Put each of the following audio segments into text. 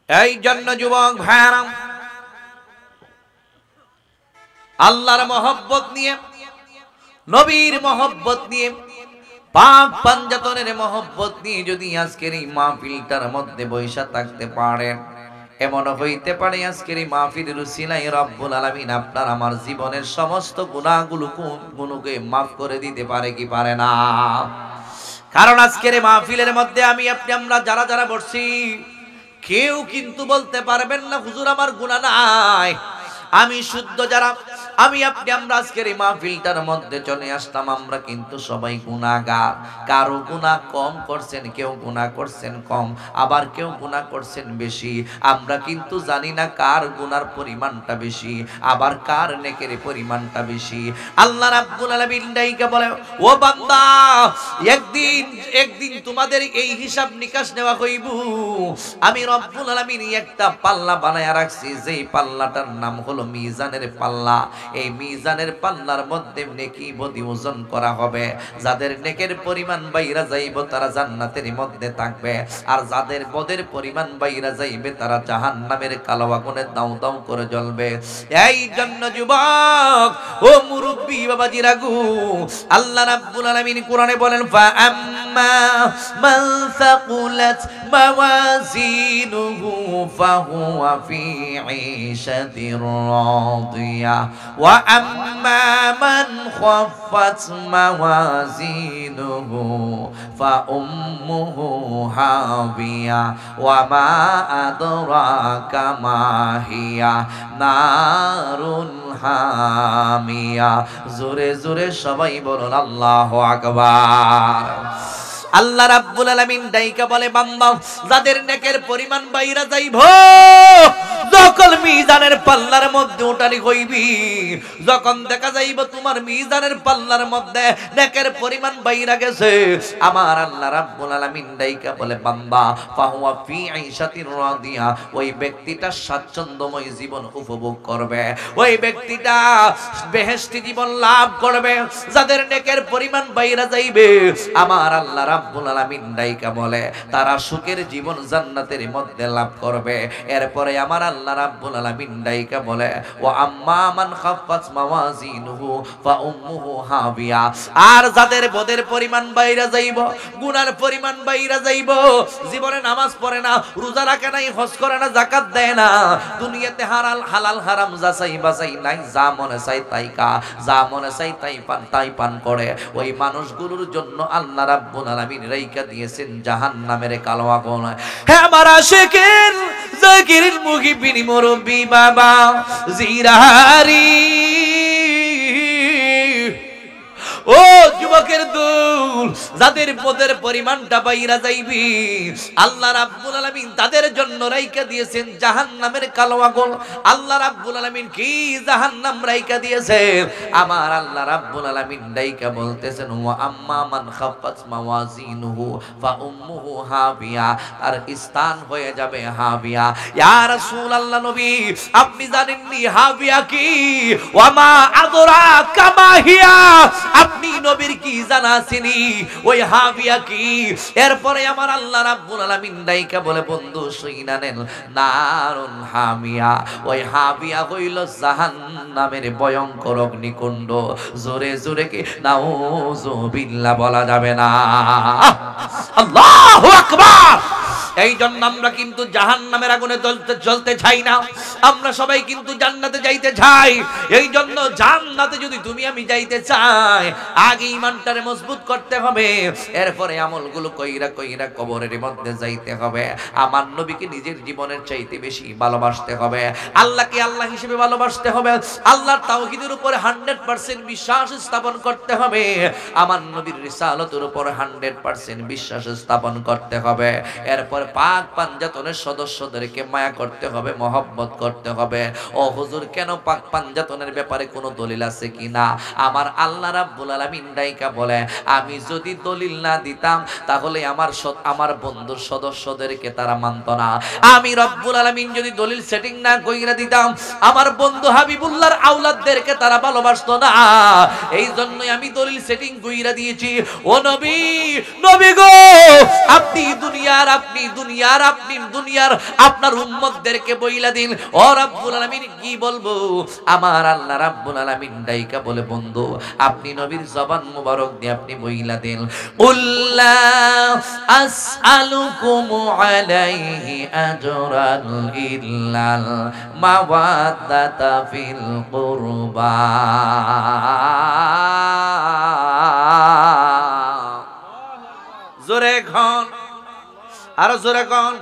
এই জন্য যুবক ভাইরা, আল্লাহর মহব্বত নিয়ে, নবীর মহব্বত নিয়ে, পাক পাঞ্জাতনের মহব্বত নিয়ে যদি আজকের এই মাহফিলটার মধ্যে বৈশা থাকতে পারেন, এমন হইতে পারে আজকের এই মাহফিলের উসিলায় রব্বুল আলামিন আপনার আমার জীবনের সমস্ত গুনাহগুলোকে মাফ করে দিতে পারে কি পারে না? কারণ আজকের এই মাহফিলের মধ্যে আমি আপনি আমরা যারা যারা বসছি, কেউ কিন্তু বলতে পারবেন না হুজুর আমার গুনাহ নাই। আমি শুদ্ধ যারা, আমি আপনি আমরা আজকের এই মাহফিলটার মধ্যে চলে আসতাম, আমরা কিন্তু সবাই গুনাহগার। কারো গুনাহ কম করছেন, কেউ গুনাহ করছেন কম, আবার কেউ গুনাহ করছেন বেশি। আমরা কিন্তু জানি না কার গুনার পরিমাণটা বেশি, আবার কার নেকের পরিমাণটা বেশি। আল্লাহ রাব্বুল আলামিন ডাইকা বলে, ও বান্দা, একদিন তোমাদের এই হিসাব নিকাশ নেওয়া হইব। আমি রব্বুল আলামিন একটা পাল্লা বানায়া রাখছি, যেই পাল্লাটার নাম হলো মিজানের পাল্লা। এই মিজানের পাল্লার মধ্যে নেকি বদি ওজন করা হবে। যাদের নেকের পরিমাণ বাইরা যাইব তারা জান্নাতের মধ্যে থাকবে, আর যাদের বদের পরিমাণ বাইরা যাইবে তারা জাহান্নামের কালো আগুনে দাউ দাউ করে জ্বলবে। এই জন্য যুবক ও মুরব্বি বাবাজিরা গো, আল্লাহ রাব্বুল আলামিন কোরআনে বলেন, ফা আম্মা মান সাকুলাত মাওয়াজিনুহু ফাহুয়া ফি ঈশাতির রাদিয়া ওয়া আম্মা মান খাফফাত মাওয়াজিনুহু ফা উম্মুহু হাবিয়া ওয়া মা আদরাকা মা হিয়া নারুন হামিয়া। জোরে জোরে সবাই বলুন আল্লাহু আকবার। আল্লাহ রাব্বুল আলামিন ডাইকা বলে, বান্দা, যাদের নেকের পরিমাণ বাইরা যাইব, যখন মিজানের পাল্লার মধ্যে ওঠানি হইবি, যখন দেখা যাইব তোমার মিজানের পাল্লার মধ্যে নেকের পরিমাণ বাইরা গেছে, আমার আল্লাহ রাব্বুল আলামিন ডাইকা বলে, বান্দা, ফাহুয়া ফি ঈশাতির রাদিয়া, ওই ব্যক্তিটা স্বাচ্ছন্দ্যময় জীবন উপভোগ করবে, ওই ব্যক্তিটা বেহেশতি জীবন লাভ করবে। যাদের নেকের পরিমাণ বাইরা যাইবে, আমার আল্লাহ রাব্বুল আলামিন ডাইকা বলে, তারা সুখের জীবন জান্নাতের মধ্যে লাভ করবে। এরপরে আমার আল্লাহ রাব্বুল আলামিন ডাইকা বলে, ওয়া আম্মা মান খাফফাত মাওয়াজিনুহু ফা উম্মুহু হাবিয়া, আর যাদের বদের পরিমাণ বাইরা যাইব, গুনার পরিমাণ বাইরা যাইব, জীবনে নামাজ পড়ে না, রোজা রাখে নাই, হজ করে না, যাকাত দেয় না, দুনিয়াতে হালাল হারাম যাচাই বাছাই নাই, যা মনে চাই তাই কা, যা মনে চাই তাই পান করে, ওই মানুষগুলোর জন্য আল্লাহ রাব্বুল আলামিন রাইকা দিয়েছেন জাহান্নামের কালো আগুন। হে আমার আশিকিন যাকিরিন মুহিবিন মুরব্বি বাবা জিরারি, ও যুবকের দল, যাদের পদের পরিমাণটা বাইরা যাইবি, আল্লাহ রাব্বুল আলামিন তাদের জন্য রাইকা দিয়েছেন জাহান্নামের কালো আগুন। আল্লাহ রাব্বুল আলামিন কি জাহান্নাম রাইকা দিয়েছেন? আমার আল্লাহ রাব্বুল আলামিন রাইকা বলতেছেন, ওয়া আম্মা মান খাফফাত মাওয়াজিনুহু ফা উম্মুহু হাবিয়া, তার স্থান হয়ে যাবে হাবিয়া। ইয়া রাসূলুল্লাহ, নবী আপনি জানেননি হাবিয়া কি? ওয়া মা আদরাকা মা হিয়া, আপনি নবীর কি জানা আছেনি ওই হাবিয়া কি? এরপরে আমার আল্লাহ রাব্বুল আলামিন ডাইকা বলে, বন্ধু শুইনা নেন, নারুন হামিয়া, ওই হাবিয়া হইল জাহান্নামের ভয়ঙ্কর অগ্নিকুণ্ড। জোরে জোরে কি নাউযুবিল্লাহ বলা যাবে না? আল্লাহু আকবার। এই জন্য আমরা কিন্তু জাহান্নামের আগুনে জ্বলতে চাই না, আমরা সবাই কিন্তু জান্নাতে যাইতে চাই। এই জন্য জান্নাতে যদি তুমি আমি যাইতে চাই, আগে ঈমানটারে মজবুত করতে হবে, এরপরে আমলগুলো কইরা কইরা কবরের মধ্যে যাইতে হবে। আমার নবীকে নিজের জীবনের চাইতে বেশি ভালোবাসতে হবে, আল্লাহকে আল্লাহ হিসেবে ভালোবাসতে হবে, আল্লাহর তাওহীদের উপরে 100% বিশ্বাস স্থাপন করতে হবে, আমার নবীর রিসালাতের উপর 100% বিশ্বাস স্থাপন করতে হবে। এরপর পাক পাঞ্জাতনের সদস্যদেরকে মায়া করতে হবে, মহব্বত করতে হবে। ও হুজুর, কেন পাক পাঞ্জাতনের ব্যাপারে কোনো দলিল আছে কিনা? আমার আল্লাহ রাব্বুল আলামিন ডাইকা বলে, আমি যদি দলিল না দিতাম তাহলে আমার বন্ধুর সদস্যদেরকে তারা মানত না। আমি রব্বুল আলামিন যদি দলিল সেটিং না কইরা দিতাম, আমার বন্ধু হাবিবুল্লাহর আওলাদদেরকে তারা ভালোবাসতো না। এই জন্যই আমি দলিল সেটিং কইরা দিয়েছি। ও নবী, নবী গো, আপনি দুনিয়ার আপনার উম্মতদেরকে বইলা দিন। ও রব্বুল আলামিন কি বলবো? আমার আল্লাহ রাব্বুল আলামিন ডাইকা বলে, বন্ধু আপনি নবীর জবান মুবারক দিয়ে আপনি বইলা দিন, কুল্লা আসআলুকুম আলাইহি আজরান ইল্লাল মাওয়াদ্দাতা ফিল কুরবা। জোরে খন, আর জোরে খন,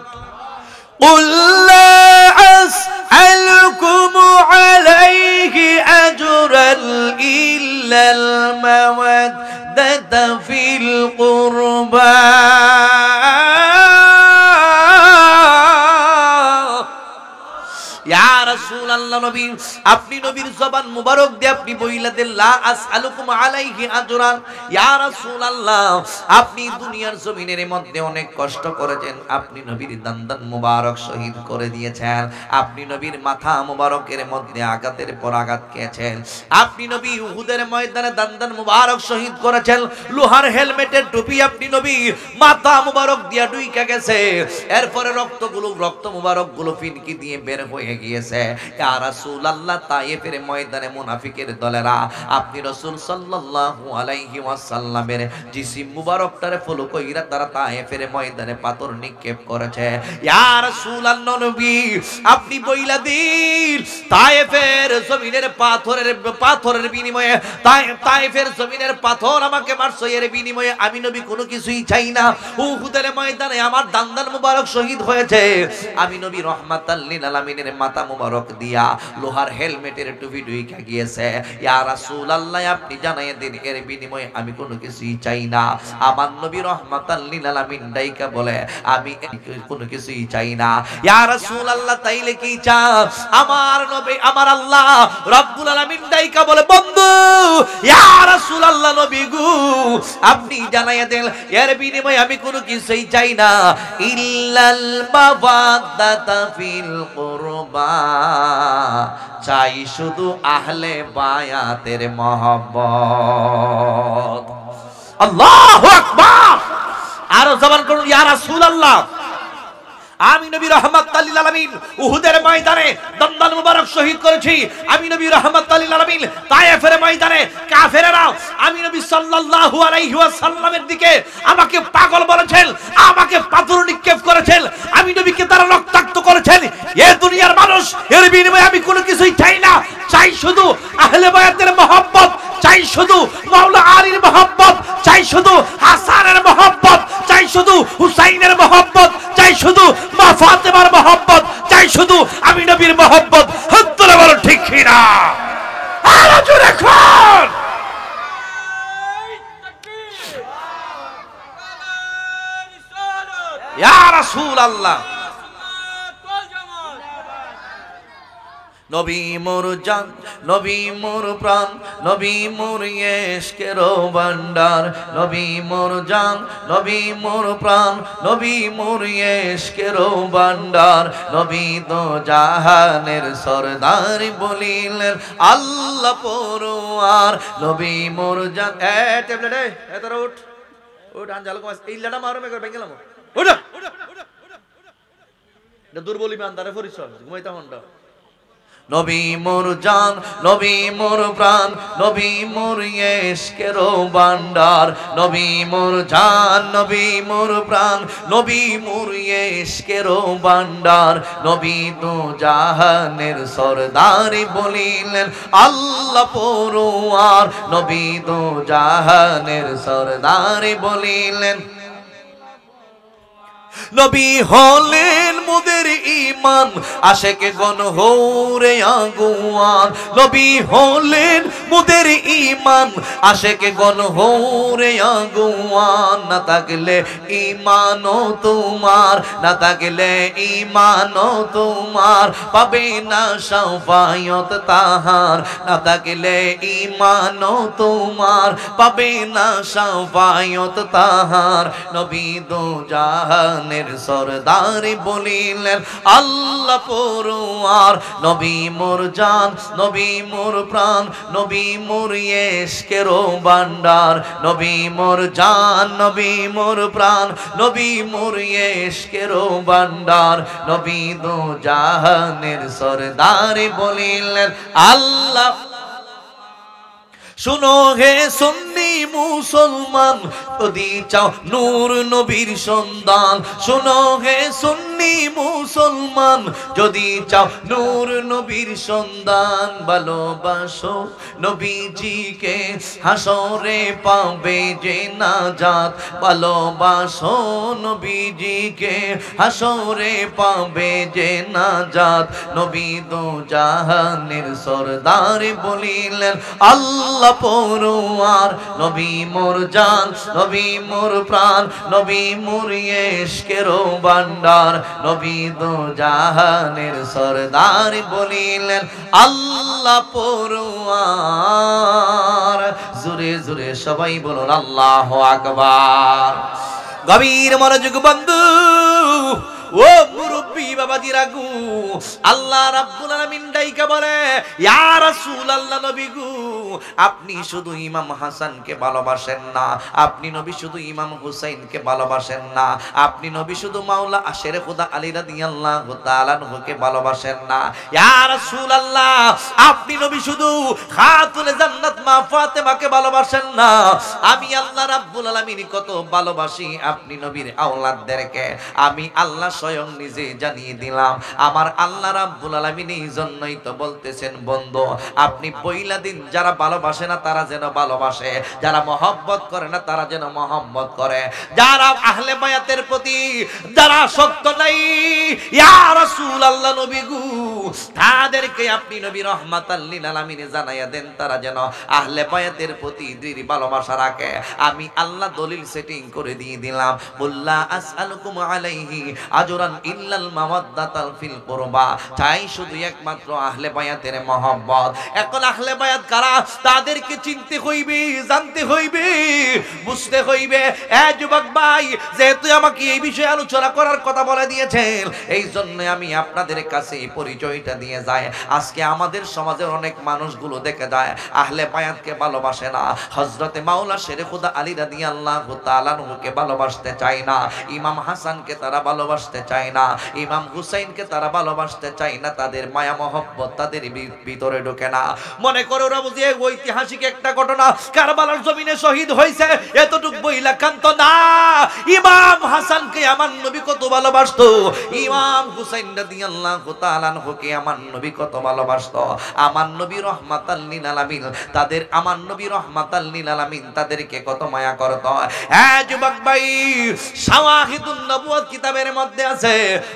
قل لا أسألكم عليه أجرا إلا المودة في القربى ইয়া রাসূলুল্লাহ। নবী আপনি নবীর জবান মুবারক দিয়ে আপনি বইলা দেন, লা আসআলুকুম আলাইহি আজরান। ইয়া রাসূলুল্লাহ আপনি দুনিয়ার জমিনের মধ্যে অনেক কষ্ট করেছেন, আপনি নবীর দান্দান মুবারক শহীদ করে দিয়েছেন, আপনি নবীর মাথা মুবারকের মধ্যে আঘাতের পর আঘাত খেয়েছেন, আপনি নবী উহুদের ময়দানে দান্দান মুবারক শহীদ করেছেন, লোহার হেলমেটের টুপি আপনি নবী মাথা মুবারক দিয়া ডুইকা গেছে, এরপরে রক্ত মুবারক গুলো ফিনকি দিয়ে বের হয়ে গিয়েছে। ইয়া রাসূলুল্লাহ তায়েফের ময়দানে মুনাফিকের দলেরা আপনি রাসূল সাল্লাল্লাহু আলাইহি ওয়াসাল্লামের জিসিম মুবারকটারে ফলো কইরা তারা তায়েফের ময়দানে পাথর নিক্ষেপ করেছে। ইয়া রাসূলুল্লাহ নবী আপনি বইলা দিন, তায়েফের জমিনের পাথরের বিনিময়ে, তায়েফের জমিনের পাথর আমাকে মারছে, এর বিনিময়ে আমি নবী কোনো কিছুই চাই না। উহুদের ময়দানে আমার দান্দান মুবারক শহীদ হয়েছে, আমি নবী রাহমাতাল লিল আলামিনের মাথা মুবারক দিয়া লোহার হেলমেটের টুপি ঢুইকা গিয়েছে। ইয়া রাসূলুল্লাহ আপনি জানাই দিন, এর বিনিময়ে আমি কোনো কিছুই চাই না। আমার নবী রাহমাতাল লিল আলামিন ডাইকা বলে, আমি কোনো কিছুই চাই না। ইয়া রাসূলুল্লাহ তাইলে কি চান? আমার নবী আমার আল্লাহ রব্বুল আলামিন ডাইকা বলে, বন্ধু ইয়া রাসূলুল্লাহ নবী গো আপনি জানাই দেন, এর বিনিময়ে আমি কোনো কিছুই চাই না, ইল্লাল মাওয়াদ্দাতা ফিল কুরবা, চাই শুধু আহলে বায়াতের মহব্বত। আল্লাহু আকবার, আরো জবান করুন ইয়া রাসূলুল্লাহ। আমি নবী রাহমাতুল লিল আলামিন উহুদের ময়দানে দান্দান মুবারক শহীদ করেছি, আমি নবী রাহমাতুল লিল আলামিন তায়েফের ময়দানে কাফেররা আমি নবী সাল্লাল্লাহু আলাইহি ওয়াসাল্লামের দিকে আমাকে পাগল বলেছেন, আমাকে পাথর নিক্ষেপ করেছেন, আমি নবীকে তারা রক্তাক্ত করেছেন। এই দুনিয়ার মানুষ, এর বিনিময়ে আমি কোনো কিছুই চাই না, চাই শুধু আহলে বায়াতের মহব্বত, চাই শুধু মাওলা আলীর মহব্বত, চাই শুধু হাসানের মহব্বত, চাই শুধু হুসাইনের মহব্বত, চাই শুধু মা ফাতেমার মহব্বত, চাই শুধু আমি নবীর মহব্বত। হত্তরে বলো ঠিক কিনা? আরো জোরে কোন? ইয়া রাসূলুল্লাহ নবী মোর জান, নবী মোর প্রাণ, নবী মোর ইশকের ভান্ডার, নবী মোর জান, নবী মোর প্রাণ, নবী মোর ইশকের ভান্ডার, নবী দো জাহানের সরদার বলিলেন আল্লাহ পরওয়ার, নবী মোর জান। এ ট্যাবলেট এ তোরা উঠ উঠ, আনজাল কমাস এই লাটা মারো মে কর বেঙ্গেলাম উঠ না দুর্বলী বান্দারে পরিচয় ঘুমাইতা হন্ডা। নবী মোর জান, নবী মোর প্রাণ, নবী মোর ইশকের ভান্ডার, নবী মোর জান, নবী মোর প্রাণ, নবী মোর ইশকের ভান্ডার, নবী দো জাহানের সরদার বলিলেন আল্লাহ পরওয়ার, নবী দো জাহানের সরদার বলিলেন। নবী হলেন মোদের ঈমান, আশিকে গণ হৌরে আগুয়ান, নবী হলেন মোদের ঈমান, আশিকে গণ হৌরে আগুয়ান, না থাকলে ঈমানও তোমার, না থাকলে ঈমানও তোমার, পাবে না শাফায়াত তাহার, না থাকলে ঈমানও তোমার, পাবে না শাফায়াত তাহার, নবী দো জাহান সরদার বলিলেন আল্লাহ আল্লাহ পরোয়ার নবী মোর জান নবী মোর প্রাণ নবী মোর ইশকের ভান্ডার নবী মোর জান নবী মোর প্রাণ নবী মোর ইশকের ভান্ডার নবী দো জাহানের সরদার বলিলেন আল্লাহ শুনো হে সুন্নি মুসলমান যদি চাও নূর নবীর সন্ধান শুনো হে সুন্নি মুসলমান যদি চাও নূর নবীর সন্ধান ভালোবাসো নবীজিকে হাসরে পাবে যে নাজাত ভালোবাসো নবীজিকে হাসরে পাবে যে নাজাত নবী দো জাহানের সরদার বলিলেন আল্লাহ পরোয়ার নবী মোর জান নবী মোর প্রাণ নবী মোর ইশকের ভান্ডার নবী দো জাহানের সরদার বলিলেন আল্লাহ পরোয়ার জোরে জোরে সবাই বলুন আল্লাহু আকবার গভীর মনোযোগ বন্ধু ও মুরব্বি বাবাজি রাগু আল্লাহ রাব্বুল আলামিন ডাইকা বলে ইয়া রাসূলুল্লাহ নবী গো আপনি শুধু ইমাম হাসানকে ভালোবাসেন না আপনি নবী শুধু ইমাম হুসাইনকে ভালোবাসেন না আপনি নবী শুধু মাওলা আশেরে খোদা আলী রাদিয়াল্লাহু তাআলা আনহুকে ভালোবাসেন না ইয়া রাসূলুল্লাহ আপনি নবী শুধু খাতুনে জান্নাত মা ফাতেমাকে ভালোবাসেন না আমি আল্লাহ রাব্বুল আলামিন কত ভালোবাসি আপনি নবীর আওলাদদেরকে আমি আল্লাহ স্বয়ং নিজে জানিয়ে দিলাম আমার আল্লাহ রাব্বুল আলামিন এই জন্যই তো বলতেছেন বন্ধু আপনি পয়লা দিন যারা ভালোবাসে না তারা যেন ভালোবাসে যারা মহব্বত করে না তারা যেন মহব্বত করে যারা আহলে বায়াতের প্রতি যারা শক্ত নাই ইয়া রাসূলুল্লাহ নবী গো তাদেরকে আপনি নবী রাহমাতাল লিল আলামিন জানাইয়া দেন তারা যেন আহলে বায়াতের প্রতি দৃঢ় ভালোবাসা রাখে আমি আল্লাহ দলিল সেটিং করে দিয়ে দিলাম বুল্লা আসআলুকুম আলাইহি আজরান ইল্লাল মাওয়াদ্দাতাল ফিল কুরবা চাই শুধু একমাত্র আহলে বায়াতের মহব্বত এখন আহলে বায়াত কারা তাদেরকে চিনতে হইবে জানতে হইবে বুঝতে হইবে এ যুবক ভাই যেহেতু আমাকে এই বিষয়ে আলোচনা করার কথা বলে দিয়েছেন এই জন্য আমি আপনাদের কাছে এই পরিচয়টা দিয়ে যাই আজকে আমাদের সমাজের অনেক মানুষগুলো দেখে যায় আহলে বায়াতকে ভালোবাসে না হযরতে মাওলা শেরে খুদা আলী রাদিয়াল্লাহু তাআলা আনহুকে ভালোবাসতে চায় না ইমাম হাসানকে তারা ভালোবাসতে চায় না ইমাম হুসাইনকে তারা ভালোবাসতে চায় না তাদের মায়া মহব্বত তাদের ভিতরে ঢোকে না মনে করো ওরা বুঝিয়ে ঐতিহাসিক একটা ঘটনা কারবালার জমিনে শহীদ হয়েছে এতটুকু বইলা কান্ত না ইমাম হাসানকে আমার নবী কত ভালোবাসতো ইমাম হুসাইন রাদিয়াল্লাহু তাআলা আনহুকে আমার নবী কত ভালোবাসতো আমার নবী রাহমাতাল লিল আলামিন তাদের আমার নবী রাহমাতাল লিল আলামিন তাদেরকে কত মায়া করত হ্যাঁ যুবক ভাই শাওয়াহিদুন নবুয়ত কিতাবের মধ্যে আছে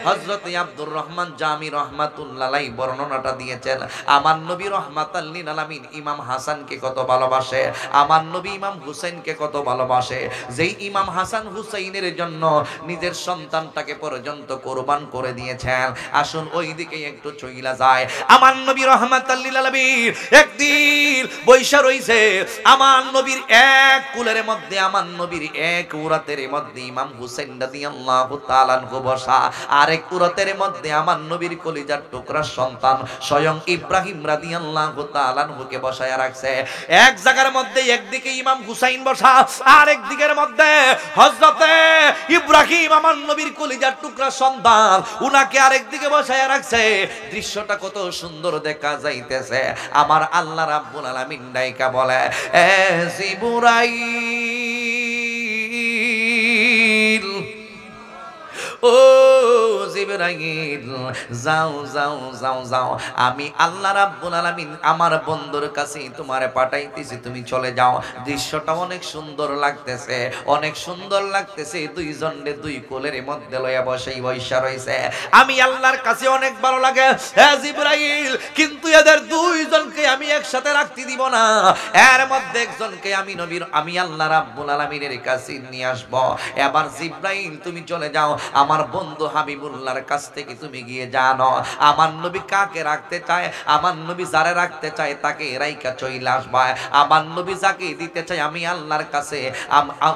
হযরত আব্দুর রহমান জামি রাহমাতুল্লাহ আলাইহি বর্ণনাটা দিয়েছেন আমার নবী রাহমাতাল লিল আলামিন ইমাম হাসানকে কত ভালোবাসে আমার নবী ইমাম হুসাইনকে কত ভালোবাসে যেই ইমাম হাসান হুসাইনের জন্য নিজের সন্তানটাকে পর্যন্ত কুরবান করে দিয়েছেন আসুন ওই দিকে একটু চইলা যায় আমার নবী রাহমাতাল লিল আলামিন একদিন বৈশা রইছে আমার নবীর এক কুলের মধ্যে আমার নবীর এক উরাতের মধ্যে ইমাম হুসাইন রাদিয়াল্লাহু তাআলা আনহু বসা আরেক উরাতের মধ্যে আমার নবীর কলিজার টুকরা সন্তান স্বয়ং ইব্রাহিম রাদিয়াল্লাহু তাআলা আনহুকে বসায়া রাখছে এক জায়গার মধ্যে একদিকে ইমাম হুসাইন বসা আরেক দিকের মধ্যে হযরতে ইব্রাহিম আমার নবীর কলিজার টুকরা সন্তান উনাকে আরেক দিকে বসায়া রাখছে দৃশ্যটা কত সুন্দর দেখা যাইতেছে আমার আল্লাহ রাব্বুল আলামিন ডাইকা বলে এ জিবরাইল ও জিবরাইল যাও যাও যাও যাও আমি আল্লাহ রাব্বুল আলামিন আমার বন্ধুর কাছে তোমারে পাঠাইতেছি তুমি চলে যাও দৃশ্যটা অনেক সুন্দর লাগতেছে অনেক সুন্দর লাগতেছে দুইজনে দুই কোলের মধ্যে লয়া বসেই বৈশা রইছে আমি আল্লাহর কাছে অনেক ভালো লাগে হে জিবরাইল কিন্তু এদের দুইজনকে আমি একসাথে রাখতে দিব না এর মধ্যে একজনকে আমি নবীর আমি আল্লাহ রাব্বুল আলামিনের কাছে নিয়ে আসব এবার জিবরাইল তুমি চলে যাও আমার বন্ধু হাবিবুল্লাহ আল্লাহর কাছ থেকে তুমি গিয়ে জানো আমার নবী কাকে রাখতে চায়, আমার নবী যারে রাখতে চায় তাকে রাইকা চইলা আসবা। আমার নবী যাকে দিতে চায় আমি আল্লাহর কাছে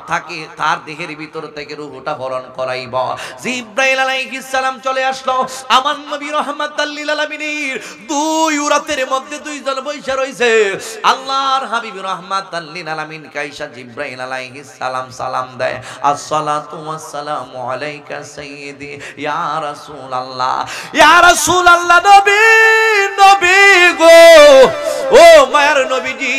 তাকে তার দেহের ভিতর থেকে রূহটা হরণ করাইব। জিবরাইল আলাইহিস সালাম চলে আসলো। আমার নবী রাহমাতাল লিল আলামিনের দুই উরাতের মধ্যে দুইজন বৈশা রইছে। আল্লাহর হাবিব রাহমাতাল লিল আলামিন কাইসা জিবরাইল আলাইহিস সালাম সালাম দেয়, আসসালাতু ওয়াসসালামু আলাইকা সাইয়্যিদি ইয়া রাসূলুল্লাহ, ইয়া রাসূলুল্লাহ, নবী নবী গো, ও মায়ের নবীজি,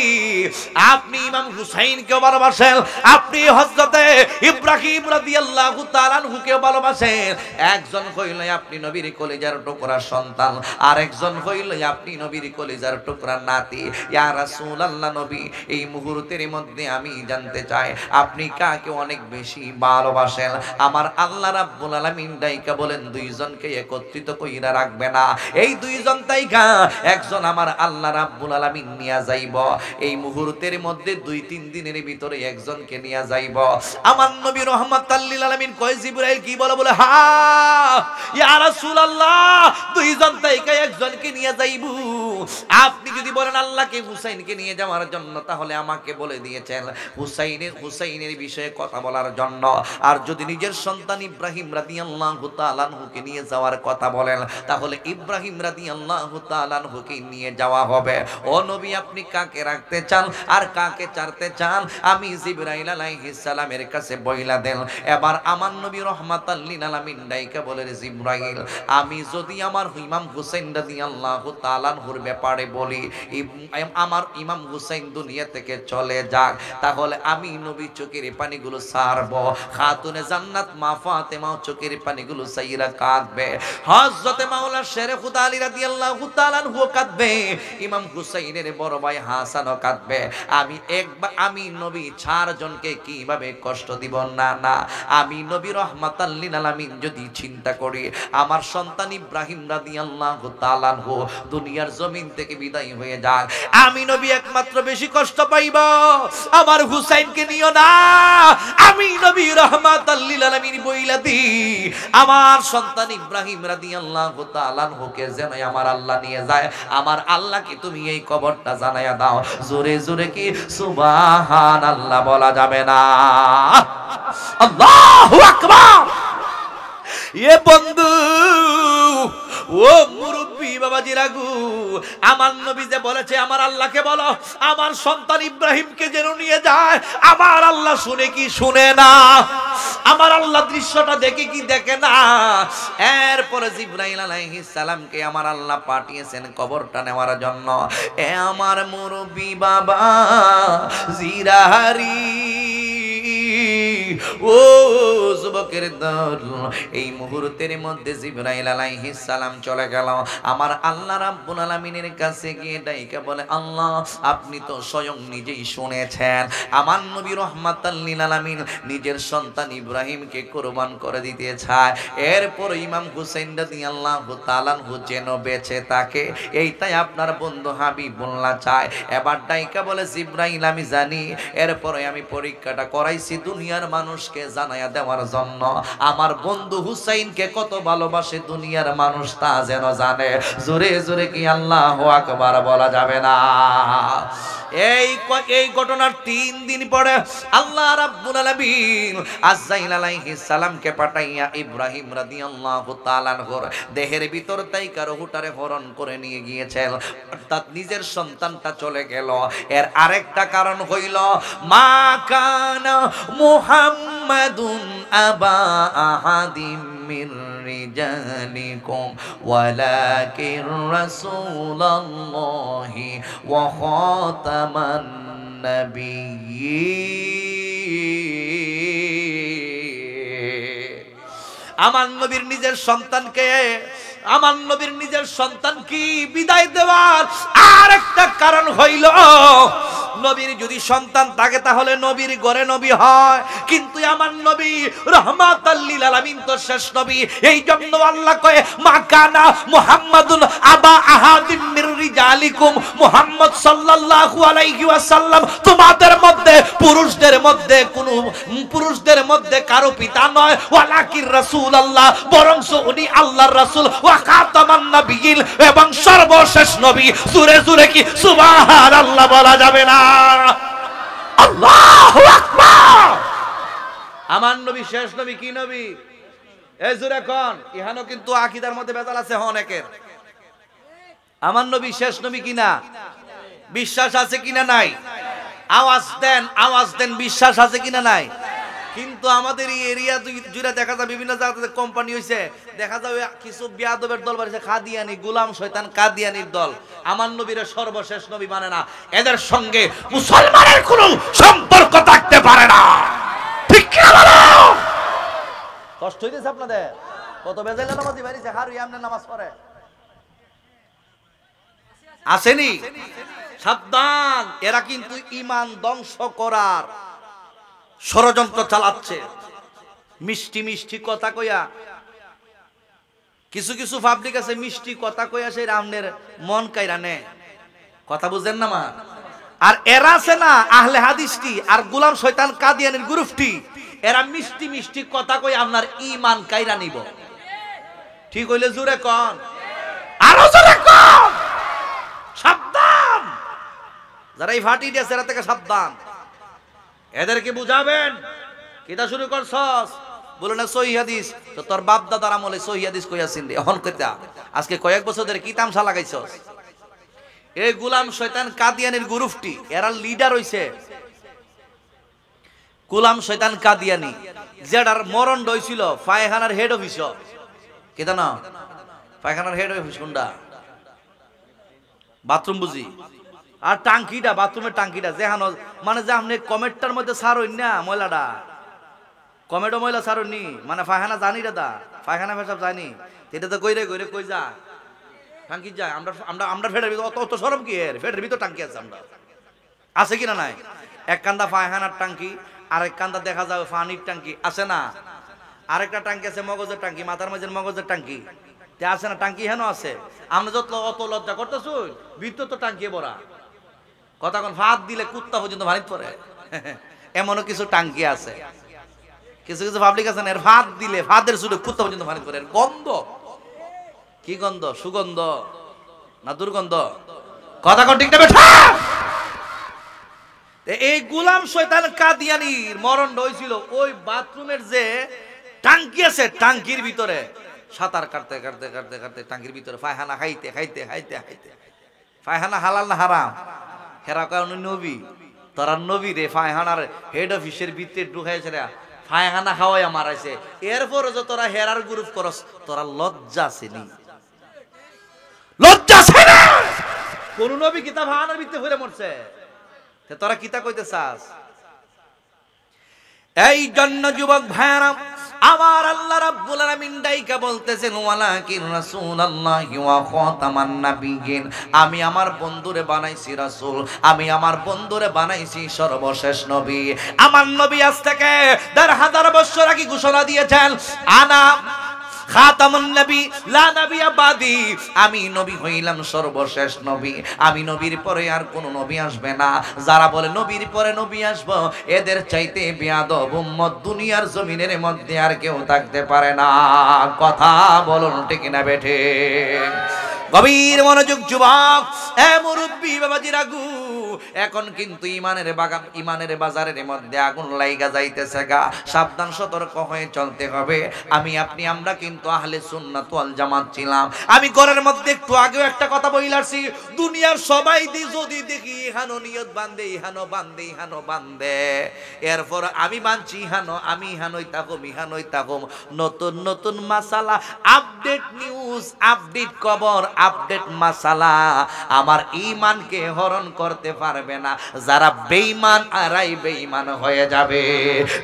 আপনি ইমাম হুসাইনকে ভালোবাসেন, আপনি হযরতে ইব্রাহিম রাদিয়াল্লাহু তাআলা আনহুকে ভালোবাসেন। একজন কইল আপনি নবীর কলিজার টুকরা সন্তান, আর একজন কইল আপনি নবীর কলিজার টুকরা নাতি। ইয়া রাসূলুল্লাহ নবী, এই মুহূর্তের মধ্যে আমি জানতে চাই আপনি কাকে অনেক বেশি ভালোবাসেন। আমার আল্লাহ রাব্বুল আলামিন ডাইকা বলেন দুইজনকে একত্রিত কইরা রাখবে না, এই দুইজন তাইকা একজন আমার আল্লাহ রাব্বুল আলামিন নিয়া যাইব। এই মুহূর্তের মধ্যে 2-3 দিনের ভিতরে একজনকে নিয়া যাইব। আমার নবী রাহমাতাল লিল আলামিন কয় জিবরাইল কি বলে? বলে হ্যাঁ ইয়া রাসূলুল্লাহ, দুইজন তাইকা একজনকে নিয়ে যাইব। আপনি যদি বলেন আল্লাহকে হুসাইনকে নিয়ে যাওয়ার জন্য, তাহলে আমাকে বলে দিয়েছেন হুসাইনের বিষয়ে কথা বলার জন্য। আর যদি নিজের সন্তান ইব্রাহিম রাদিয়াল্লাহু তাআলা আনহুকে নিয়ে যাওয়ার কথা বলেন, তাহলে ইব্রাহিম রাদিয়াল্লাহু তাআলা আনহুকে নিয়ে যাওয়া হবে। ও নবী, আপনি কাকে রাখতে চান আর কাকে ছাড়তে চান আমি জিবরাইল আলাইহিস সালামের কাছে বইলা দেন। এবার আমার নবী রাহমাতাল লিল আলামিন ডাইকা বলে, জিবরাইল, আমি যদি আমার ইমাম হুসাইন রাদিয়াল্লাহু তাআলা আনহুর ব্যাপারে বলি আমার ইমাম হুসাইন দুনিয়া থেকে চলে যাক, তাহলে আমি নবী চোখের পানিগুলো ছাড়ব, খাতুনে জান্নাত মা ফাতেমাও চোখের পানিগুলো ছাইরা কাঁদবে, হযরতে মাওলানা শেরে খুদা আলী রাদিয়াল্লাহু তাআলা আনহু কাঁদবে, ইমাম হুসাইনের বড় ভাই হাসানও কাঁদবে। আমি নবী 4 জনকে কিভাবে কষ্ট দিব? না না, আমি নবী রাহমাতাল লিল আলামিন যদি চিন্তা করি আমার সন্তান ইব্রাহিম রাদিয়াল্লাহু তাআলা আনহু দুনিয়ার জমিন থেকে বিদায় হয়ে যাক, আমি নবী একমাত্র বেশি কষ্ট পাইব আমার হুসাইনকে নিও না। আমি নবী রাহমাতাল লিল আলামিন বইলা দি আমার সন্তান ইব্রাহিম রাদিয়াল্লাহু তাআলা আনহুকে যেন আমার আল্লাহ নিয়ে যায়, আমার আল্লাহকে তুমি এই কবরটা জানায়া দাও। জোরে জোরে কি সুবহানাল্লাহ বলা যাবে না? আল্লাহু আকবার। এ বন্ধু, ও মুরব্বি বাবাজি রাগু, আমার নবী যে বলেছে আমার আল্লাহকে বলো আমার সন্তান ইব্রাহিমকে যেন নিয়ে যায়, আমার আল্লাহ শুনে কি শুনে না? আমার আল্লাহ দৃশ্যটা দেখে কি দেখে না? এরপরে জিবরাইল আলাইহিস সালামকে আমার আল্লাহ পাঠিয়েছেন কবরটা নেওয়ার জন্য। এ আমার মুরব্বি বাবা জিরাহারি, ও যুবকের দল, এই মুহূর্তের মধ্যে জিবরাইল আলাইহিস সালাম চলে গেল আমার আল্লাহ রাব্বুল আলামিনের কাছে গিয়ে ডাইকা বলে, আল্লাহ আপনি তো স্বয়ং নিজেই শুনেছেন আমার নবী রাহমাতাল লিল আলামিন নিজের সন্তান ইব্রাহিমকে কুরবান করে দিতে চায়, এরপর ইমাম হুসাইন রাদিয়াল্লাহু তাআলা আনহু যেন বেঁচে থাকে, এইটাই আপনার বন্ধু হাবিবুল্লাহ চায়। এবার ডাইকা বলে, জিবরাইল আমি জানি, এরপরে আমি পরীক্ষাটা করাইছি দুনিয়ার মানুষকে জানায়া দেওয়ার জন্য আমার বন্ধু হুসাইনকে কত ভালোবাসে দুনিয়ার মানুষ তা যেন জানে। জোরে জোরে কি আল্লাহু আকবার বলা যাবে না? এই ঘটনার 3 দিন পরে আল্লাহ রাব্বুল আলামিন আযরাইল আলাইহিস সালামকে পাঠাইয়া ইব্রাহিম রাদিয়াল্লাহু তাআলা আনহুর দেহের ভিতর তাইকা রূহটারে হরণ করে নিয়ে গিয়েছেন, অর্থাৎ নিজের সন্তানটা চলে গেল। এর আরেকটা কারণ হইল মা কানা মুহাম্মাদুন আবা আহাদিম মির রিজালিকুম ওয়ালাকিন রাসূলুল্লাহি ওয়া খাতামান নাবিয়্যিন। আমার নবীর নিজের সন্তানকে বিদায় দেওয়ার আর একটা কারণ হইল নবীর যদি সন্তান থাকে তাহলে নবীর ঘরে নবী হয়, কিন্তু আমার নবী রাহমাতাল লিল আলামিন তো শেষ নবী। এই জন্য আল্লাহ কয় মা কানা মুহাম্মাদুন আবা আহাদিম মির রিজালিকুম রিজালিকুম, মুহাম্মদ সাল্লাল্লাহু আলাইহি ওয়াসাল্লাম তোমাদের মধ্যে পুরুষদের মধ্যে কারো পিতা নয়, ওয়ালাকির রাসূলুল্লাহ, বরং উনি আল্লাহর রাসূল, ওয়া খাতামান নবিয়্যিন, এবং সর্বশেষ নবী। জোরে জোরে কি সুবহানাল্লাহ বলা যাবে না? আল্লাহু আকবার। আমার নবী শেষ নবী। কি নবী? এই জোরে কোন? ইহানো কিন্তু আকীদার মধ্যে ভেজাল আছে অনেকের। আমার নবী শেষ নবী কিনা বিশ্বাস আছে কিনা নাই? আওয়াজ দেন বিশ্বাস আছে কিনা নাই? কিন্তু আমাদের এই এরিয়া জুড়ে দেখা যায় বিভিন্ন জায়গাতে কোম্পানি হইছে, দেখা যায় কিছু বিয়াদবের দল বাড়িছে, কাদিয়ানি, গোলাম শয়তান কাদিয়ানির দল। আমার নবীর সর্বশেষ নবী মানে না, এদের সঙ্গে মুসলমানের কোনো সম্পর্ক থাকতে পারে না। ঠিক কি বলো? কষ্ট হইতেছে আপনাদের? কত বেজাইলে নামাজি বাড়িছে, হারু এমনে নামাজ পড়ে আসেনি? সাবধান, এরা কিন্তু ঈমান ধ্বংস করার ষড়যন্ত্র চালাচ্ছে। মিষ্টি মিষ্টি কথা কইয়া, কিছু কিছু পাবলিক আছে মিষ্টি কথা কইয়া সেই রামনের মন কাইরা নে, কথা বুঝেন না মা? আর এরা আছে না আহলে হাদিসটি আর গোলাম শয়তান কাদিয়ানির গ্রুপটি, এরা মিষ্টি মিষ্টি কথা কই আপনার ঈমান কাইরা নিব। ঠিক হইলে জোরে কোন, আরো জোরে কোন। সাবধান, যারা এই ফাটি দিয়েছে এরা থেকে সাবধান। এদেরকে বুঝাবেন। কিতা শুরু করছস? বলে না সহিহ হাদিস, তো তোর বাপ দাদার আমলে সহিহ হাদিস কইয়াছিন রে, এখন কইতা আজকে কয়েক বছর ধরে কি তামসা লাগাইছস? এই গোলাম শয়তান কাদিয়ানির গ্রুপটি, এরা লিডার হইছে গোলাম শয়তান কাদিয়ানি, যেটার মরণ হইছিল পায়খানার হেড অফিস। কিতা না পায়খানার হেড অফিস কোনটা? বাথরুম বুঝি। আর টাঙ্কিটা, বাথরুমের টাঙ্কিটা যেহানো মানে যে আপনি কমেটটার মধ্যে সারই না ময়লাটা, কমেটো ময়লা সারনি মানে পায়খানা জানি দাদা, পায়খানা পেশাব জানি, এটা তো কইরে কইরে কই যা টাঙ্কি যায়। আমরা আমরা আমরা ফেটের ভিতর অত সরম কি এর, ফেটের ভিতর টাঙ্কি আছে আমরা, আছে কিনা নাই? এক কান্দা পায়খানার টাঙ্কি, আরেক কান্দা দেখা যাবে পানির টাঙ্কি, আছে না? আরেকটা টাঙ্কি আছে মগজের টাঙ্কি, মাথার মাঝে মগজের টাঙ্কি আছে না? টাঙ্কি হেন আছে। আমরা যত অত লজ্জা করতেছ, ভিতর তো টাঙ্কি ভরা। কথা কোন ভাত দিলে কুত্তা পর্যন্ত ভানিত পড়ে, এমনও কিছু টাঙ্কি আছে। কিছু কিছু পাবলিক আছে না, এর ভাত দিলে ভাতের সুরে কুত্তা পর্যন্ত ভানিত পড়ে। এর গন্ধ কি গন্ধ? সুগন্ধ না দুর্গন্ধ? কথা কোন ঠিক না বেঠা? এই গোলাম শয়তান কাদিয়ানির মরণ হয়েছিল ওই বাথরুমের যে টাঙ্কি আছে, টাঙ্কির ভিতরে সাঁতার কাটতে কাটতে কাটতে কাটতে টাঙ্কির ভিতরে পায়খানা খাইতে খাইতে খাইতে খাইতে। পায়খানা হালাল না হারাম? হেরা কারণ নবী, তোরা নবী রে পায়খানার হেড অফিসের ভিতরে ঢুকাইছে রে, পায়খানা খাওয়াইয়া মারাইছে। এরপরে যে তোরা হেরার গ্রুপ করস, তোরা লজ্জা আসেনি? লজ্জা আছে না? কোন নবী কিতাব হানার ভিতরে ফিরে মরছে, তোরা কিতা কইতে চাস? এই জন্য যুবক ভাইরা আমার আল্লাহ রাব্বুল আলামিন ডাইকা বলতেছেন, ওয়ালাকিন রাসূলুল্লাহি ওয়া খাতামান নাবিয়্যিন, আমি আমার বন্ধুরে বানাইছি রাসূল, আমি আমার বন্ধুরে বানাইছি সর্বশেষ নবী। আমার নবী আজ থেকে ১৫০০ বছর আগে ঘোষণা দিয়েছেন, আনা খাতামুন নবী লা নবিয়্যা বাদি, আমি নবী হইলাম সর্বশেষ নবী, আমি নবীর পরে আর কোন নবী আসবে না। যারা বলে নবীর পরে নবী আসবো, এদের চাইতে বেয়াদব উম্মত দুনিয়ার জমিনের মধ্যে আর কেউ থাকতে পারে না। কথা বলুন ঠিক না বেঠে? গভীর মনোযোগ যুবক, এ মুরব্বি বাবাজি রাগু, এখন কিন্তু ইমানের বাগান, ইমানের বাজারের মধ্যে আগুন লাইগা যাইতেছে গা। সাবধান সতর্ক হয়ে চলতে হবে। আমি আপনি আমরা কিন্তু আহলে সুন্নাত ওয়াল জামাত ছিলাম। আমি ঘরের মধ্যে একটু আগেও একটা কথা বইলাছি, দুনিয়ার সবাই যদি দেখি ইহানো নিয়ত বান্ধে, ইহানো বান্ধে, ইহানো বান্ধে, এরপর আমি মানছি ইহানো, আমি ইহানোই থাকুম, ইহানোই থাকুম। নতুন নতুন মাসালা, আপডেট নিউজ, আপডেট খবর, আপডেট মাসালা আমার ঈমানকে হরণ করতে পারবে না। যারা বেঈমান আরাই বেঈমান হয়ে যাবে।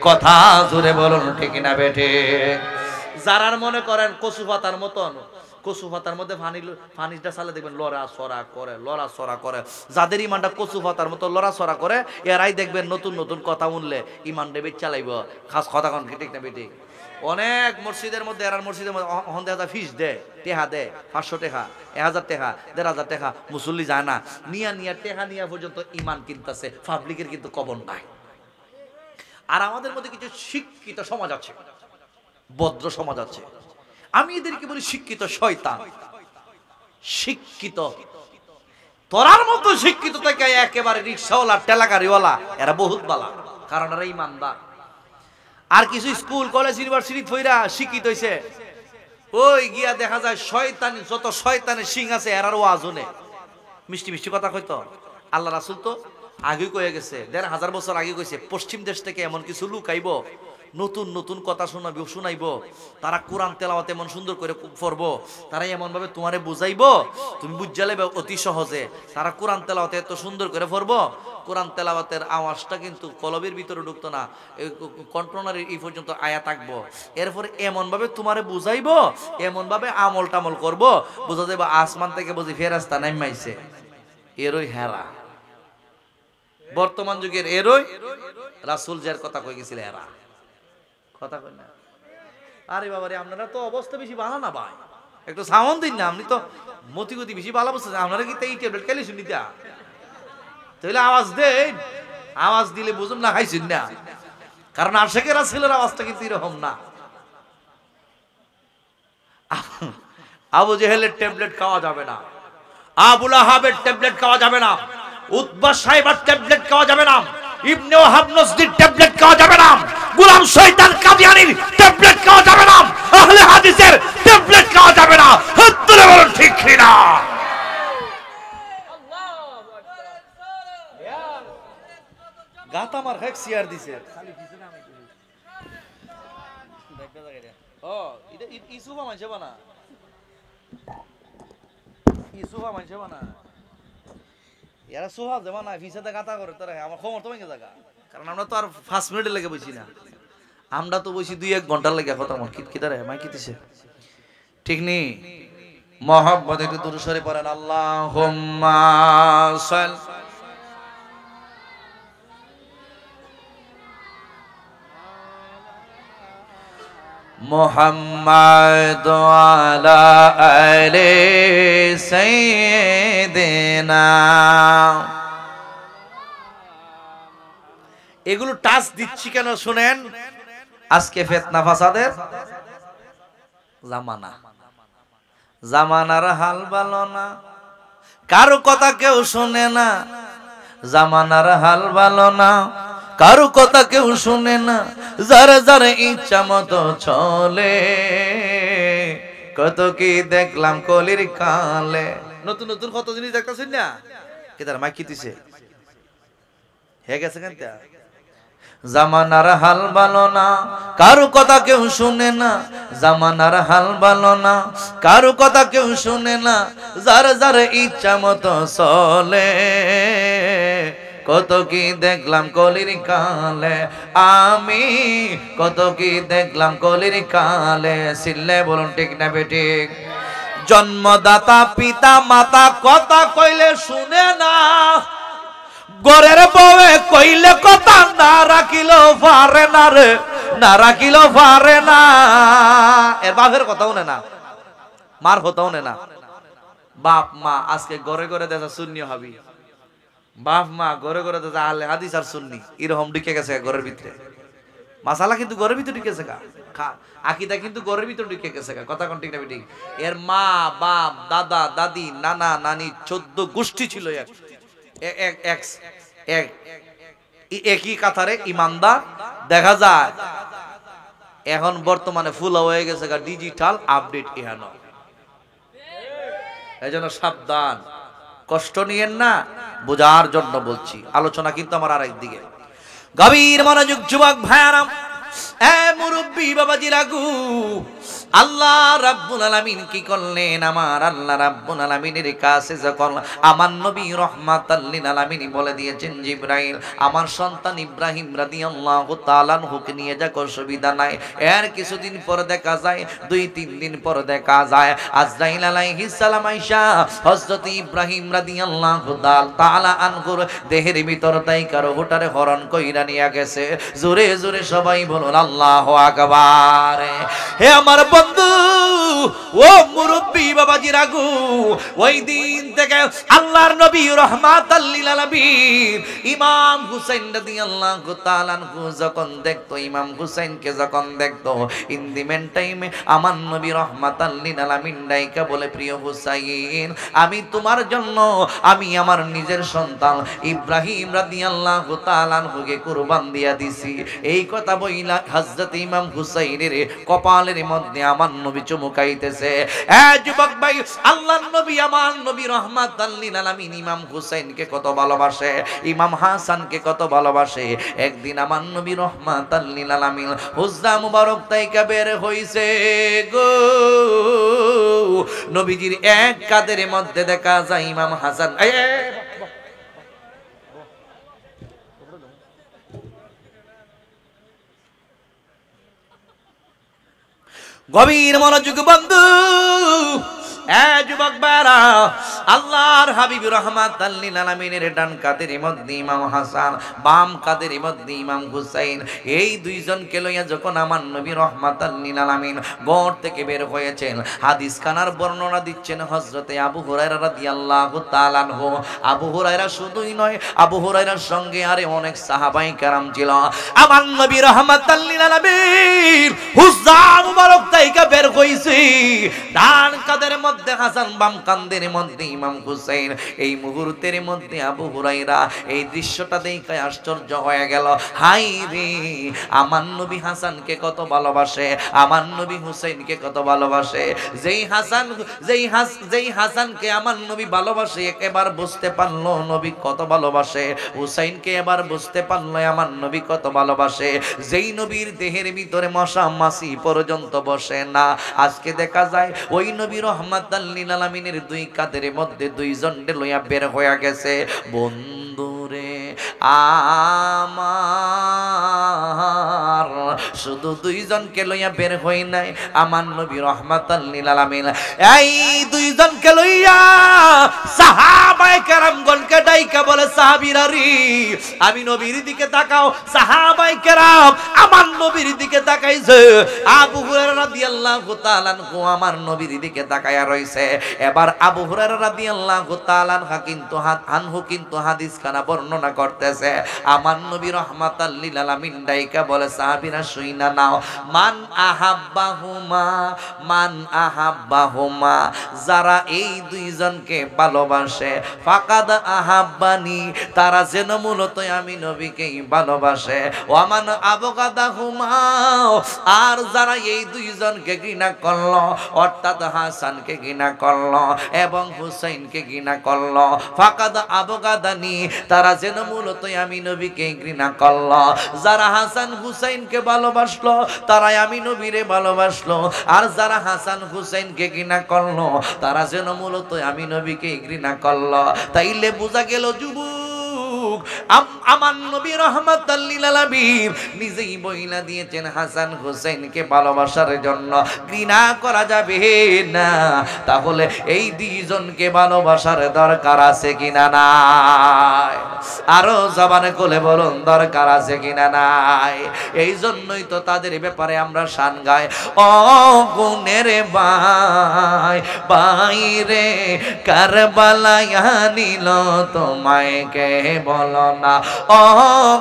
কথা জোরে বলুন ঠিক না বেঠে? যারার মনে করেন কচু পাতার মতন, কচু পাতার মধ্যে পানিটা চালে দেখবেন লড়া সরা করে, লড়া সরা করে। যাদের ইমানটা কচু পাতার মতো লড়া সরা করে, এরাই দেখবেন নতুন নতুন কথা শুনলে ইমান ডেবিট চালাইব। খাস কথা কোন ঠিক না বেটি? অনেক মসজিদের মধ্যে এরার মসজিদের মধ্যে অহন দেখা ফিস দেয়, টেহা দেয় 500 টাকা, 1000 টাকা, 1500 টাকা, মুসল্লি যায় না, নিয়া টেহা নিয়া পর্যন্ত ইমান কিনতেছে, পাবলিকের কিন্তু কবর নাই। আর আমাদের মধ্যে কিছু শিক্ষিত সমাজ আছে, ভদ্র সমাজ আছে, আমি এদেরকে বলি শিক্ষিত শয়তান। শিক্ষিত তোরার মতো শিক্ষিত থেকে একেবারে রিক্সাওয়ালা টেলাগাড়িওয়ালা এরা বহুত বালা, কারণ এরা ইমানদার। আর কিছু স্কুল কলেজ ইউনিভার্সিটি ফইরা শিক্ষিত হইছে, ওই গিয়া দেখা যায় শয়তান, যত শয়তানের সিং আছে এরার ওয়াজনে মিষ্টি মিষ্টি কথা কইতো। আল্লাহ রাসূল তো আগে কয়ে গেছে, 1500 বছর আগে কইছে, পশ্চিম দেশ থেকে এমন কিছু লোক আইব, নতুন নতুন কথা শুনাইব, তারা কোরআন তেলাওয়াত এমন সুন্দর করে পড়বো, তারা এমন ভাবে তোমারে বুঝাইবো তুমি বুঝা লেবে অতি সহজে। তারা কোরআন তেলাওয়াতে এত সুন্দর করে পড়বো, কোরআন তেলাওয়াতের আওয়াজটা কিন্তু কলবের ভিতরে ঢুকতো না, কন্ট্রোলারের এই পর্যন্ত আয়া থাকবো। এরপরে এমন ভাবে তোমারে বুঝাইবো, এমন ভাবে আমল টামল করবো, বোঝা যাবে আসমান থেকে বুঝি ফেরেশতা নাইমাইছে। এরই হেরা বর্তমান যুগের, এরই রাসূল যার কথা কই গেছিল হেরা কথা কই না। আরে বাবারে আপনারা তো অবস্থা বেশি ভালো না ভাই, একটু সাউন্ড দিন না, আপনি তো মতিগতি বেশি ভালো বুঝছেন। আপনারা কি এই ট্যাবলেট খেলে শুনি দা, তাহলে আওয়াজ দেন, আওয়াজ দিলে বুঝুন না খাইছেন না, কারণ আশেকের রাসূলের আওয়াজটা কিন্তু এরকম না। আবু জেহেলের ট্যাবলেট খাওয়া যাবে না, আবু লাহাবের ট্যাবলেট খাওয়া যাবে না, উতবা সাহেবের ট্যাবলেট খাওয়া যাবে না, ইবনে ওয়াহাব নজদির ট্যাবলেট খাওয়া যাবে না, গোলাম শয়তান কাদিয়ানির ট্যাবলেট খাওয়া যাবে না, আহলে হাদিসের ট্যাবলেট খাওয়া যাবে না। হাততুলে বলেন ঠিক কি না? গাতা মার হেক সিয়ার দিছে খালি কিছু না, আমি দেখবে জায়গা। ও এটা ইসুফা মানছে বানা, ইসুফা মানছে বানা, এরা সোহা দেবা না, ভিসাতে গাতা করে তোরা। আমার খবর তো ভেঙে জায়গা, কারণ আমরা তো আর 5 মিনিটের লেগে বসি না, আমরা তো বসি 2-1 ঘন্টার লেগে। কথা আমার কিতারে মাই কিতেছে ঠিক নি। মহব্বত একটু দূরে সরে পড়েন, আল্লাহুম্মা সাল মুহাম্মাদ আলা আলি সাইয়্যিদিনা। এগুলো টাচ দিচ্ছি কেন শুনেন, আজকে ফিতনা ফাসাদের জামানা, জামানার হাল ভালো না, কারো কথা কেউ শুনে না, জামানার হাল ভালো না, কারো কথা কেউ শুনে না, যারা যারা ইচ্ছা মতো চলে। কত কি দেখলাম কলির কালে, নতুন নতুন কত জিনিস দেখতেছেন না, কেদার মাইক কিতিছে হে গেছে কেন। জামানার হাল ভালো না, কারো কথা কেউ শুনে না, জামানার হাল ভালো না, কারো কথা কেউ শুনে না, যারা যারা ইচ্ছা মতো চলে। কত কি দেখলাম কলির কালে, আমি কত কি দেখলাম কলির কালে। সিল্লে বলুন ঠিক না বেঠিক? জন্মদাতা পিতা মাতা কথা কইলে শুনে না, গরের বউয়ে কইলে কথা না রাখিলেও পারে না রে, না রাখিলেও পারে না। এর বাপের কথাও নেই না, মার কথাও নেই না। বাপ মা আজকে ঘরে ঘরে দেখা সুন্নি হবি, বাপ মা ঘরে ঘরে দেখা আহলে হাদিস আর সুন্নি, এরকম ঢুকে গেছে ঘরের ভিতরে। মাসালা কিন্তু ঘরের ভিতরে ঢুকেছে গা, আকিদা কিন্তু ঘরের ভিতরে ঢুকে গেছে গা। কথা কোন ঠিক না ঠিক? এর মা বাপ দাদা দাদি নানা নানি 14 গোষ্ঠী ছিল একই কাতারে ইমানদার। দেখা যায় এখন বর্তমানে ফুলা হয়ে গেছে গা ডিজিটাল আপডেট। ইহানো এই জন্য সাবধান, কষ্ট নিয়েন না, বোঝার জন্য বলছি। আলোচনা কিন্তু আমার আরেক দিকে। গভীর মনোযোগ যুবক ভাইয়ারাম, এ মুরব্বী বাবাজি লাগু, আল্লাহ রাব্বুল আলামিন কি করলেন? আমার আল্লাহ রাব্বুল আলামিনের কাছে যখন আমার নবী রাহমাতাল লিল আলামিন বলে দিয়েছেন, জিবরাইল আমার সন্তান ইব্রাহিম রাদিয়াল্লাহু তাআলা আনহুকে নিয়ে যাক, অসুবিধা নাই। এর কিছুদিন পর দেখা যায়, 2-3 দিন পর দেখা যায় আজরাইল আলাইহিস সালাম আয়েশা হযরত ইব্রাহিম রাদিয়াল্লাহু তাআলা আনহুর দেহের ভিতর তাই কারো হুটারে হরণ কইরা নিয়ে গেছে। জোরে জোরে সবাই বলুন আল্লাহু আকবার। হে আমার বন্ধু, ও মুরব্বি বাবাজি রাগু, ওই দিন থেকে আল্লাহর নবী রাহমাতাল লিল আলামিন ইমাম হুসাইন রাদিয়াল্লাহু তাআলা আনহু যখন দেখতো, ইমাম হুসাইনকে যখন দেখতো, ইন দি মেন টাইমে আমার নবী রাহমাতাল লিল আলামিন ডাইকা বলে, প্রিয় হুসাইন আমি তোমার জন্য আমি আমার নিজের সন্তান ইব্রাহিম রাদিয়াল্লাহু তাআলা আনহুকে কুরবান দিয়া দিছি। এই কথা বইলা হযরত ইমাম হুসাইনের কপালের মধ্যে আমার নবী চুমুকাইতেছে। এ যুবক ভাই, আল্লাহর নবী আমার নবী রাহমাতাল লিল আলামিন ইমাম হুসাইনকে কত ভালোবাসে, ইমাম হাসানকে কত ভালোবাসে। একদিন আমার নবী রাহমাতাল লিল আলামিন হুজরা মুবারক তাইকা বের হইছে গো, নবীজির এক কাদের মধ্যে দেখা যায় ইমাম হাসান। গভীর মনোযোগ বন্ধু, যুবক বারা, আল্লাহর হাবিব রাহমাতাল লিল আলামিনের ডান কাদের মধ্যে ইমাম হাসান, বাম কাদের মধ্যে ইমাম হুসাইন। এই দুইজনকে লইয়া যখন আমার নবী রাহমাতাল লিল আলামিন ঘর থেকে বের হয়েছেন, হাদিস খানার বর্ণনা দিচ্ছেন হযরতে আবু হুরায়রা রাদিয়াল্লাহু তাআলা আনহু। আবু হুরায়রা শুধুই নয়, আবু হুরায়রার সঙ্গে আরে অনেক সাহাবায়ে কেরাম ছিল। আমার নবী রাহমাতাল লিল আলামিন হুজরা মুবারক তাইকা বের হইছে, ডান কাদের মধ্যে হাসান, বাম কান্দের মধ্যে ইমাম হুসাইন। এই মুহূর্তের মধ্যে আবু হুরায়রা এই দৃশ্যটা দেখে আশ্চর্য হয়ে গেল। হাই রে, আমার নবী হাসানকে কত ভালোবাসে, আমার নবী হুসাইনকে কত ভালোবাসে। যেই হাসানকে আমার নবী ভালোবাসে, একেবার বুঝতে পারলো নবী কত ভালোবাসে। হুসাইনকে এবার বুঝতে পারলো আমার নবী কত ভালোবাসে। যেই নবীর দেহের ভিতরে মশা মাছি পর্যন্ত বসে না, আজকে দেখা যায় ওই নবী রাহমাতাল লিল আলামিনের দুই কাদের মধ্যে দুইজন লইয়া বের হয়ে গেছে। বন্ধুরে আমার শুধু দুইজনকে লইয়া বের হই নাই, আমার নবী রাহমাতাল লিল আলামিন এই দুইজনকে লইয়া সাহাবায়ে কেরামগণকে ডাইকা বলে, সাহাবীরা রে আমি নবীর দিকে তাকাও। সাহাবায়ে কেরাম আমার নবীর দিকে তাকাইছে। আবু হুরায়রা রাদিয়াল্লাহু তাআলা আনহু আমার নবীর দিকে তাকায়া রইছে। এবার আবু হুরায়রা রাদিয়াল্লাহু তাআলা আনহু কিন্তু হাদিস খানা বর্ণনা করতেছে। আমার নবী রাহমাতাল লিল আলামিন ডাইকা বলে, সাহাবীরা শুইনা নাও, মান আহাব্বাহুমা যারা এই দুইজনকে ভালোবাসে, ফাকাদ আহাব্বানি তারা যেন মূলত আমি নবীকেই ভালোবাসে। ওয়ামান আবগাদাহুমা আর যারা এই দুইজনকে ঘৃণা করলো, অর্থাৎ হাসানকে ঘৃণা করলো এবং হুসাইনকে ঘৃণা করলো, ফাকাদ আবগাদানি তারা যেন মূলত আমি নবীকে ঘৃণা করলো। যারা হাসান হুসাইনকে ভালোবাসলো তারাই আমি নবীরে ভালোবাসলো, আর যারা হাসান হুসাইনকে ঘৃণা করলো তারা যেন মূলত আমি নবীকে ঘৃণা করলো। তাইলে বোঝা গেল যুবক, আমার নবী রাহমাতাল লিল আলামিন নিজেই বইলা দিয়েছেন হাসান হুসাইনকে ভালোবাসার জন্য ঘৃণা করা যাবে না। তাহলে এই দুইজনকে ভালোবাসার দরকার আছে কিনা নাই? আরো জবানে কোলে বলুন, দরকার আছে কিনা নাই? এই জন্যই তো তাদের ব্যাপারে আমরা শান গাই, ও গুণের ভাই বাইরে কারবালায় নিল তোমায় কে বলো না, ও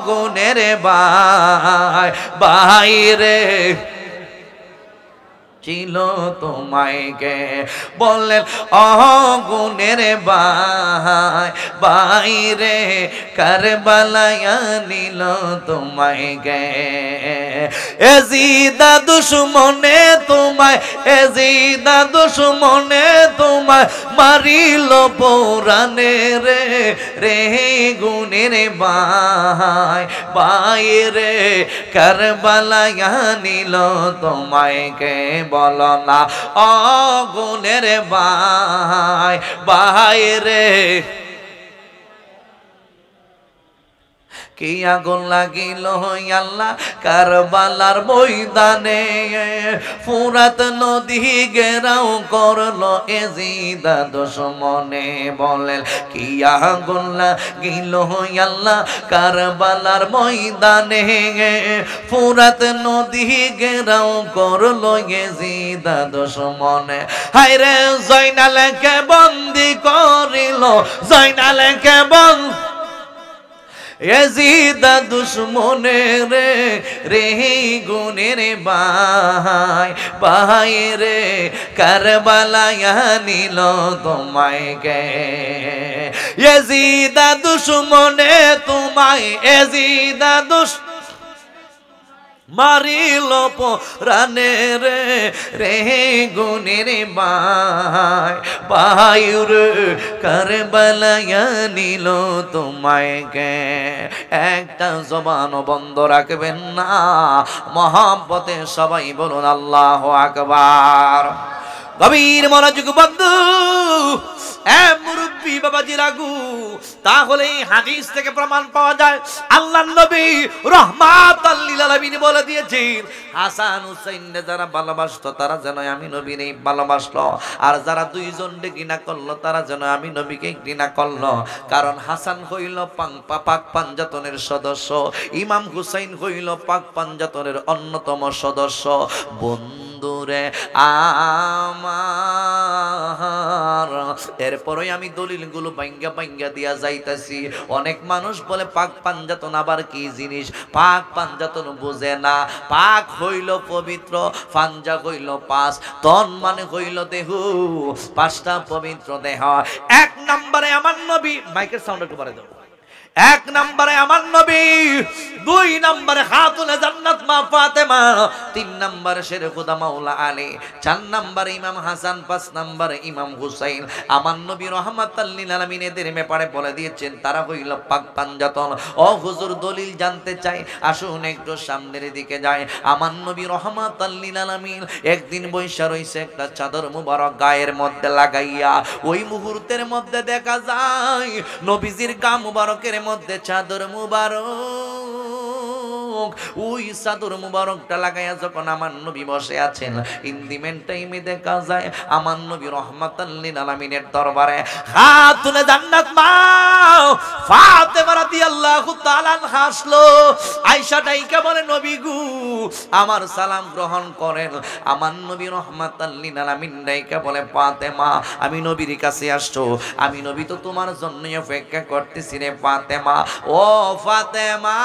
গুণের ভাই বাইরে ছিল তোমায় কে বললেন, অগুনের ভাই বাইরে কারবালায় নিল তোমায় কে। এজিদা দুশমনে তোমায়, এজিদা দুশমনে তোমায় মারিল পৌরাণে রে, রে গুণের ভাই বাইরে কারবালায় নিল তোমায় কে বলো না অগুনের ভাই ভাই রে কি আগুন লাগিল আল্লাহ কারবালার ময়দানে ফুরাত নদী ঘেরাও করলো এজিদ দুশমনে বলেন কি আগুন লাগিল আল্লাহ কারবালার ময়দানে ফুরাত নদী ঘেরাও করলো এজিদ দুশমনে হায়রে জয়নালকে বন্দী করিল জয়নালকে বন্দী এজিদ দুশমনে রে রে গুনের ভাই ভাই রে কারবালায় নিল তোমায় গে এজিদ দুশমনে তোমায় এজিদ দুশ মারিল পরানে রে রে গুনের ভাই ভাই রে কারবালায় নিল তোমায় গে একটা জবান বন্ধ রাখবেন না মহব্বতে সবাই বলুন আল্লাহু আকবার গভীর মনোযোগ বন্ধু এ মুরব্বি বাবাজি রাগু তাহলে হাদিস থেকে প্রমাণ পাওয়া যায় আল্লাহর নবী রাহমাতাল লিল আলামিন বলে দিয়েছেন হাসান হুসাইন যারা ভালোবাসতো তারা যেন আমি নবীরে ভালোবাসলো আর যারা দুইজনকে ঘৃণা করলো তারা যেন আমি নবীকে ঘৃণা করলো কারণ হাসান হইল পাক পাঞ্জাতনের সদস্য ইমাম হুসাইন হইল পাক পাঞ্জাতনের অন্যতম সদস্য বন্ধুরে আমার এরপরে আমি দলিলগুলো বাইঙ্গা বাইঙ্গা দিয়া যাইতাছি অনেক মানুষ বলে পাক পাঞ্জাতন আবার কি জিনিস পাক পাঞ্জাতন বুঝে না পাক হইল পবিত্র পাঞ্জা হইল পাঁচ তন মানে হইল দেহ পাঁচটা পবিত্র দেহ এক নম্বরে আমার নবী মাইকের সাউন্ড একটু বাড়াই দাও এক নম্বরে আমার নবী দুই নম্বরে খাতুনে জান্নাত মা ফাতেমা তিন নম্বরে শেরে খুদা মাওলা আলী চার নম্বরে ইমাম হাসান পাঁচ নম্বরে ইমাম হুসাইন আমার নবী রাহমাতাল লিল আলামিন এদের ব্যাপারে বলে দিয়েছেন তারা হইল পাক পাঞ্জাতন ও হুজুর দলিল জানতে চাই আসুন একটু সামনের দিকে যায় আমার নবী রাহমাতাল লিল আলামিন একদিন বৈশা রইছে একটা চাদর মুবারক গায়ের মধ্যে লাগাইয়া ওই মুহূর্তের মধ্যে দেখা যায় নবীজির গা মুবারকের মধ্যে চাদর মুবারক ওই চাদর মুবারকটা লাগাইয়া যখন আমার নবী বসে আছেন ইন্দিমেন টাইমে দেখা যায় আমার নবী রাহমাতাল লিল আলামিনের দরবারে খাতুনে জান্নাত মা ফাতেমা রাদিয়াল্লাহু তাআলা হাসলো আয়েশা ডাইকা বলে নবী গো আমার সালাম গ্রহণ করেন আমার নবী রাহমাতাল লিল আলামিন ডাইকা বলে ফাতেমা আমি নবীর কাছে আসছো আমি নবী তো তোমার জন্যই অপেক্ষা করতেছি রে ফাতেমা ও ফাতেমা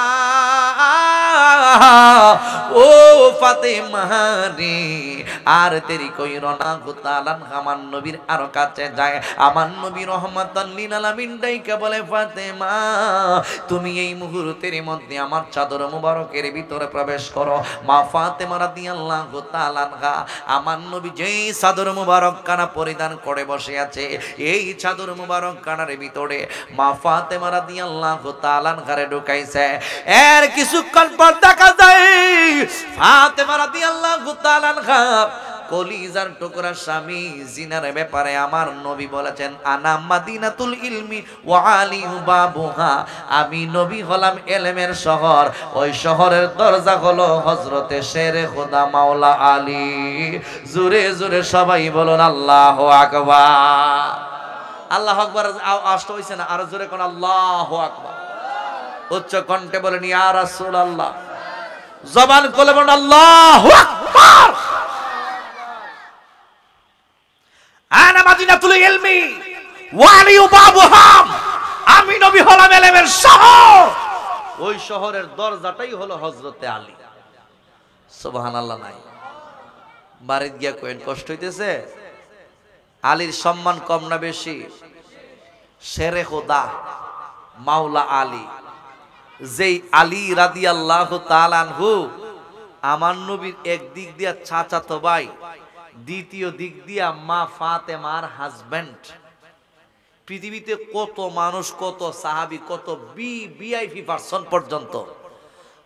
ও ফাতেমা রে আর দেরি কইরো না গুতালান আমার নবীর আরো কাছে যায় আমার নবী রাহমাতাল লিল আলামিন ডাইকা বলে ফাতেমা তুমি এই মুহূর্তের মধ্যে আমার চাদর মুবারকের ভিতরে প্রবেশ করো মা ফাতেমা রাদিয়াল্লাহু তাআলা আনহা আমার নবী যেই চাদর মুবারক কানা পরিধান করে বসে আছে এই চাদর মুবারক কানার ভিতরে মা ফাতেমা রাদিয়াল্লাহু তাআলা আনহারে ঢুকাইছে এর কিছুক্ষণ পর দেখা যায় ফাতেমা রাদিয়াল্লাহু তাআলা আনহা কলিজার টুকরা স্বামী জিনার ব্যাপারে আমার নবী বলেছেন আনা মাদিনাতুল ইলমি ওয়া আলিউ বাবুহা আমি নবী হলাম ইলমের শহর ওই শহরের দরজা হলো হযরতে শেরে খোদা মাওলা আলী জোরে জোরে সবাই বলুন আল্লাহু আকবার আল্লাহু আকবার আওয়াজটা হইছে না আর জোরে কোন আল্লাহু আকবার উচ্চ কণ্ঠে বলেন ইয়া রাসূলুল্লাহ জবান খুলে বলুন আল্লাহু আকবার আনা মাদিনাতুল ইলমি ওয়া আলিউ বাবুহা আমি নবী হলাম ইলমের শহর ওই শহরের দরজাটাই হলো হযরতে আলী সুবহানাল্লাহ নাই বাড়ি গিয়া কইন কষ্ট হইতেছে আলীর সম্মান কম না বেশি শেরে খোদা মাওলা আলী যেই আলী রাদিয়াল্লাহু তাআলা আনহু আমার নবীর এক দিক দিয়া চাচাতো ভাই দ্বিতীয় দিক দিয়া মা ফাতেমার হাজবেন্ড পৃথিবীতে কত মানুষ কত সাহাবী কত ভিআইপি পারসন পর্যন্ত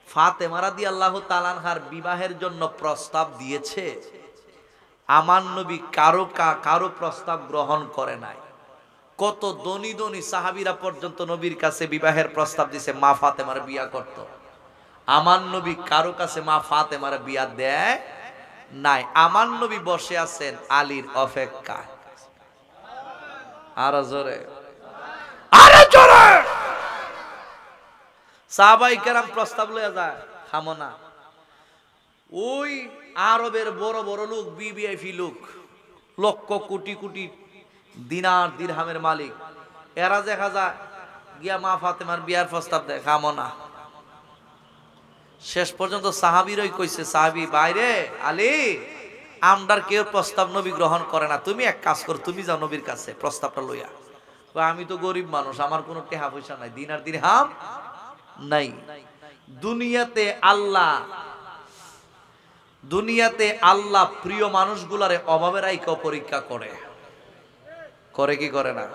ফাতেমা রাদিয়াল্লাহু তাআলা আনহার বিবাহের জন্য প্রস্তাব দিয়েছে আমার নবী কারো প্রস্তাব গ্রহণ করে নাই। কত ধনী ধনী সাহাবীরা পর্যন্ত নবীর কাছে বিবাহের প্রস্তাব দিছে, মা ফাতেমার বিয়া করত। আমার নবী কারো কাছে মা ফাতেমার বিয়া দেয় নাই। আমার নবী বসে আছেন আলীর অপেক্ষায়। আরো জোরে, আরো জোরে। সাহাবায়ে কেরাম প্রস্তাব লইয়া যায়, খামো না। ওই আরবের বড় বড় লোক, বিবিআইপি লোক, লক্ষ কোটি কোটি দিনার দিরহামের মালিক, এরা দেখা যায় গিয়া মা ফাতেমার বিয়ার প্রস্তাব দেয়, খামো না। শেষ পর্যন্ত সাহাবীরই কইছে, সাহাবী বাইরে আলী, আমদার কেউ প্রস্তাব নবী গ্রহণ করে না, তুমি এক কাজ কর, তুমি যাও নবীর কাছে প্রস্তাবটা লইয়া। আমি তো গরিব মানুষ, আমার কোনো টেহা পয়সা নাই, দিনার দিরহাম নাই। দুনিয়াতে আল্লাহ প্রিয় মানুষগুলারে অভাবের আইকা পরীক্ষা করে, করে কি করে না?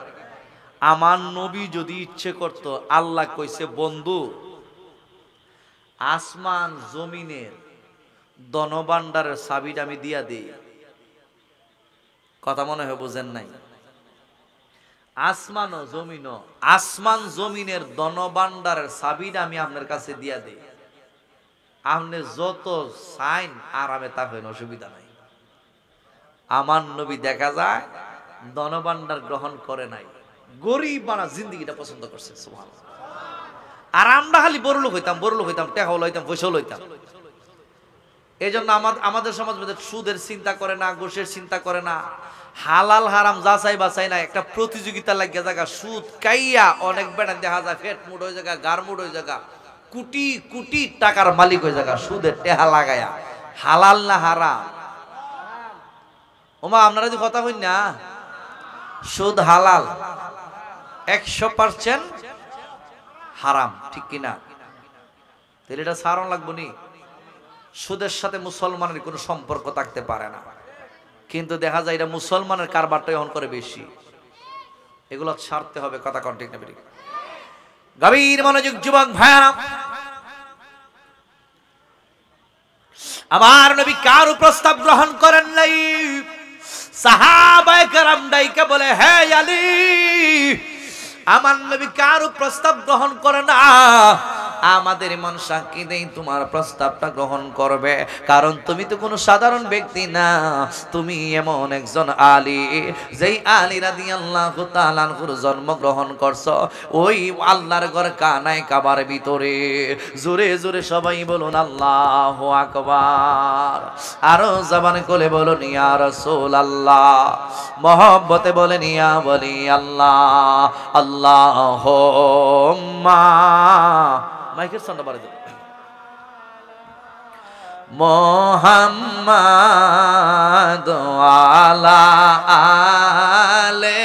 আমার নবী যদি ইচ্ছে করত, আল্লাহ কইছে বন্ধু আসমান জমিনের ধনভাণ্ডারের চাবিটা আমি দিয়া দিই। কথা মনে হয় বুঝেন নাই? আসমান জমিনের ধনভাণ্ডারের চাবিটা আমি আপনার কাছে দিয়া দিই, আপনি যত চাইন আরামে থাকবেন, অসুবিধা নাই। আমার নবী দেখা যায় ধনভাণ্ডার গ্রহণ করে নাই, গরিব বানা জিন্দিগিটা পছন্দ করছে। সুবহানাল্লাহ। আর আমরা খালি বড় লোক হইতাম, টেকাও লইতাম, পয়সাও লইতাম। এই জন্য আমাদের সমাজ সুদের চিন্তা করে না, ঘুষের চিন্তা করে না, হালাল হারাম যাচাই বাছাই না, একটা প্রতিযোগিতা লাগিয়ে জায়গা সুদ কাইয়া অনেক বেড়া দেখা যায় ফেট মুড হয়ে জায়গা, গার মুড হয়ে জায়গা, কোটি কোটি টাকার মালিক হয়ে জায়গা সুদের টেহা লাগায়া। হালাল না হারাম? ওমা আপনারা যদি কথা হই না, সুদ হালাল 100% হারাম, ঠিক কিনা? তাহলে এটা সারণ লাগবো নি। সুদের সাথে মুসলমানের কোনো সম্পর্ক থাকতে পারে না, কিন্তু দেখা যায় এটা মুসলমানের কারবারটা এখন করে বেশি। এগুলো ছাড়তে হবে। কথা কন ঠিক না? গভীর মনোযোগ যুবক ভাইরা, আমার নবী কারো প্রস্তাব গ্রহণ করেন নাই। সাহাবায়ে কেরাম ডাইকা বলে, হে আলী, আমার নবী কারো প্রস্তাব গ্রহণ করে না, আমাদের মন সাক্ষী দেই তোমার প্রস্তাবটা গ্রহণ করবে, কারণ তুমি তো কোনো সাধারণ ব্যক্তি না, তুমি এমন একজন আলী, যেই আলী রাদিয়াল্লাহু তাআলা আনহুর জন্মগ্রহণ করছো ওই আল্লাহর ঘর কানায় কাবার ভিতরে। জোরে জোরে সবাই বলুন আল্লাহু আকবার। আরো জবান খুলে বলুন ইয়া রাসূলুল্লাহ। মহব্বতে বলেন ইয়া ওয়ালি আল্লাহ, আল্লাহুম্মা। মাইকের সাউন্ডটা বাড়াই দাও। মুহাম্মাদ আলা আলে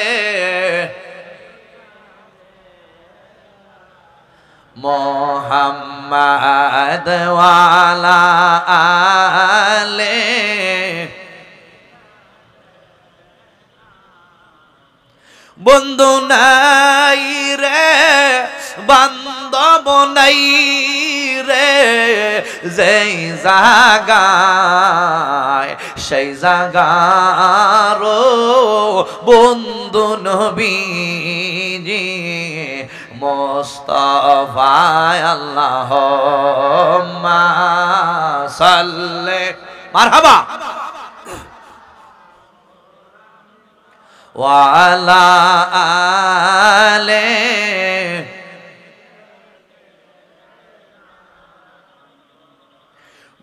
মুহাম্মাদ আলা আলে বন্ধু নাই রে, বান্ধব নাই রে, যেই জাগায় সেই জাগার বন্ধু নবীজি মুস্তাফা। আল্লাহুম্মা সাল্লি মারহাবা ওয়া আলা আলে।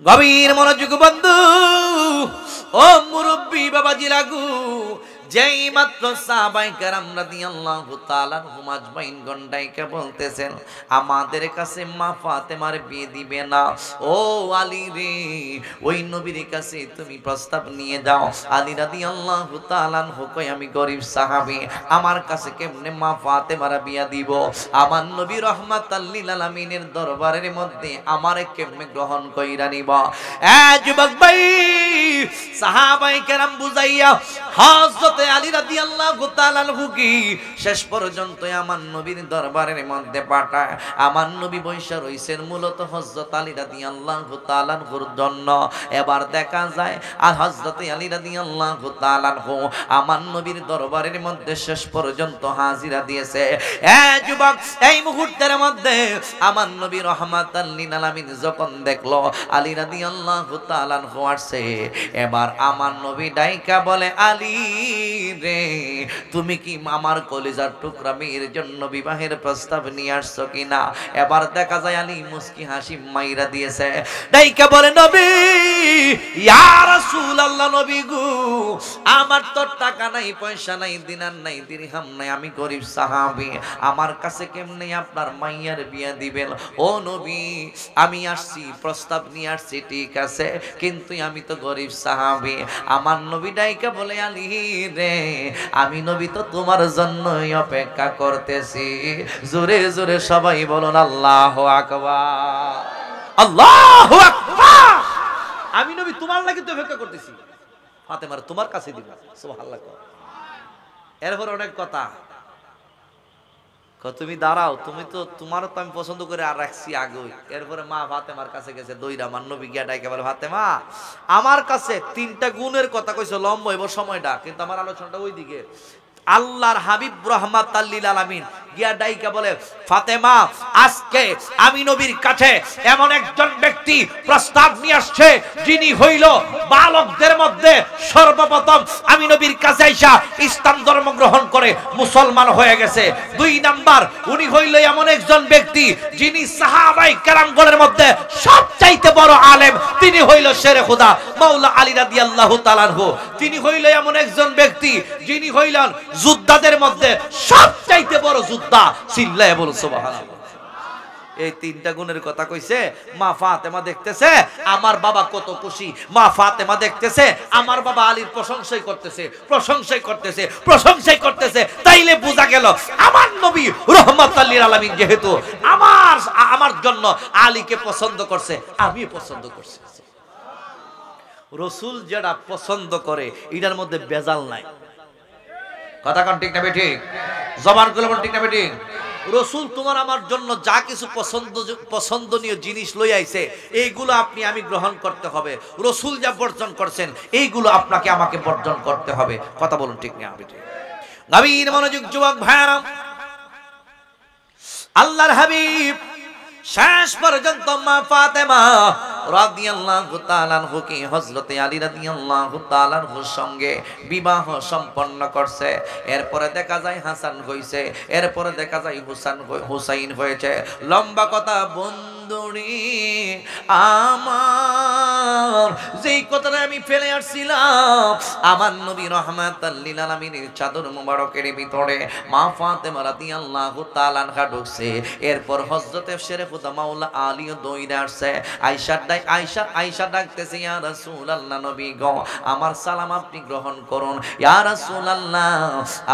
গভীর মনোযোগ বন্ধু ও মুরব্বী বাবাজি লাগু, যেই মাত্র সাহাবায়ে কেরাম রাদিয়াল্লাহু তাআলা আনহুম আজমাইন গন্ডাইকে বলতেছেন আমাদের কাছে মা ফাতেমার বিয়ে দিবে না, ও আলী রে ওই নবীর কাছে তুমি প্রস্তাব নিয়ে যাও। আলী রাদিয়াল্লাহু তাআলা আনহু কই আমি গরিব সাহাবী, আমার কাছে কেমনে মা ফাতেমার বিয়ে দিব? আমার নবী রাহমাতাল লিল আলামিনের দরবারের মধ্যে আমারে কেমনে গ্রহণ কইরা নিব? যুবক ভাই, সাহাবায়ে কেরাম বুঝাইয়া হযরত হযরতে আলী রাদিয়াল্লাহু তাআলা আনহু কি শেষ পর্যন্ত আমার নবীর দরবারের মধ্যে পাঠায়। আমার নবী বৈশা রইছেন মূলত হযরত আলী রাদিয়াল্লাহু তাআলা আনহুর জন্য। এবার দেখা যায় আর হযরতে আলী রাদিয়াল্লাহু তাআলা আনহু আমার নবীর দরবারের মধ্যে শেষ পর্যন্ত হাজিরা দিয়েছে। যুবক, এই মুহূর্তের মধ্যে আমার নবী রাহমাতাল লিল আলামিন যখন দেখলো আলী রাদিয়াল্লাহু তাআলা আনহু আসছে, এবার আমার নবী ডাইকা বলে, আলী রে, তুমি কি আমার কলিজার টুকরা মেয়ের জন্য বিবাহের প্রস্তাব নিয়ে আসছো কিনা? এবার দেখা যায় আলী মুস্কি হাসি মাইরা দিয়েছে। ডাইকা বলে, নবী, ইয়া রাসূলুল্লাহ, নবী গো, আমার তো টাকা নাই, পয়সা নাই, দিনার নাই, দিরহাম নাই, আমি গরিব সাহাবী, আমার কাছে কেমনে আপনার মাইয়ার বিয়া দিবেন? ও নবী, আমি আসছি, প্রস্তাব নিয়ে আসছি, ঠিক আছে, কিন্তু আমি তো গরিব সাহাবী। আমার নবী ডাইকা বলে, আলী রে, আমি নবী তো তোমার জন্যই অপেক্ষা করতেছি। জোরে জোরে সবাই বলুন আল্লাহু আকবার, আল্লাহু আকবার। আমি নবী তোমার লাগি তো অপেক্ষা করতেছি, ফাতেমার তোমার কাছে দিবা। সুবহানাল্লাহ। এরপর অনেক কথা, তুমি দাঁড়াও, তুমি তো তোমারও তো আমি পছন্দ করে আর রাখছি আগে। এরপরে মা ফাতেমার কাছে গেছে, দইরা আমার নবী গিয়া ডাইকে বলে, ফাতেমা, আমার কাছে তিনটা গুণের কথা কইছে, লম্বা হইব সময়টা, কিন্তু আমার আলোচনাটা ওইদিকে। আল্লাহর হাবিব রাহমাতাল লিল আলামিন গিয়া ডাইকা বলে, ফাতেমা, আজকে আমি নবীর কাছে এমন একজন ব্যক্তি প্রস্তাব নিয়ে আসছে, যিনি হইল বালকদের মধ্যে সর্বপ্রথম আমি নবীর কাছে আইসা ইসলাম ধর্ম গ্রহণ করে মুসলমান হয়ে গেছে। 2 নাম্বার, উনি হইল এমন একজন ব্যক্তি যিনি সাহাবায়ে কেরামগণের মধ্যে সবচাইতে বড় আলেম, তিনি হইল শেরে খুদা মাওলা আলী রাদিয়াল্লাহু তাআলা আনহু। তিনি হইল এমন একজন ব্যক্তি যিনি হইলেন যোদ্ধাদের মধ্যে সবচাইতে বড় যোদ্ধা। চিল্লায়ে বলুন সুবহানাল্লাহ। এই তিনটা গুণের কথা কইছে। মা ফাতেমা দেখতেছে আমার বাবা কত খুশি, মা ফাতেমা দেখতেছে আমার বাবা আলীর প্রশংসাই করতেছে, প্রশংসাই করতেছে, প্রশংসাই করতেছে। তাইলে বোঝা গেল আমার নবী রাহমাতাল লিল আলামিন যেহেতু আমার জন্য আলীকে পছন্দ করছে, আমি পছন্দ করছি। রাসূল যেটা পছন্দ করে এটার মধ্যে ভেজাল নাই। কথা কোন ঠিক না ঠিক? জবান করে বল ঠিক না ঠিক? রাসূল তোমার আমার জন্য যা কিছু পছন্দনীয় জিনিস লই আইছে, এইগুলো আমি গ্রহণ করতে হবে। রাসূল যা বর্জন করছেন এইগুলো আপনাকে আমাকে বর্জন করতে হবে। কথা বলুন ঠিক না ঠিক? নবীর মনোযোগ যুবক ভাইরা, আল্লাহর হাবিব শেষ পর্যন্ত মা ফাতেমা রাদিয়াল্লাহু তাআলা আনহুকে হযরতে আলী রাদিয়াল্লাহু তাআলা আনহুর সঙ্গে বিবাহ সম্পন্ন করছে। এরপরে দেখা যায় হাসান হইছে, এরপরে দেখা যায় হুসাইন হয়েছে। লম্বা কথা বন্ধুরি আমার, যেই কথাটা আমি ফেলে আসছিলাম, আমার নবী রাহমাতাল লিল আলামিনের চাদর মুবারকের ভিতরে মা ফাতেমা রাদিয়াল্লাহু তাআলা আনহা ঢুকছে। এরপর হযরতে শেরে খুদা মাওলা আলী দইরা আসছে। আয়েশা ডাকতেছে, ইয়া রাসূলুল্লাহ, নবী গো, আমার সালাম আপনি গ্রহণ করুন। ইয়া রাসূলুল্লাহ,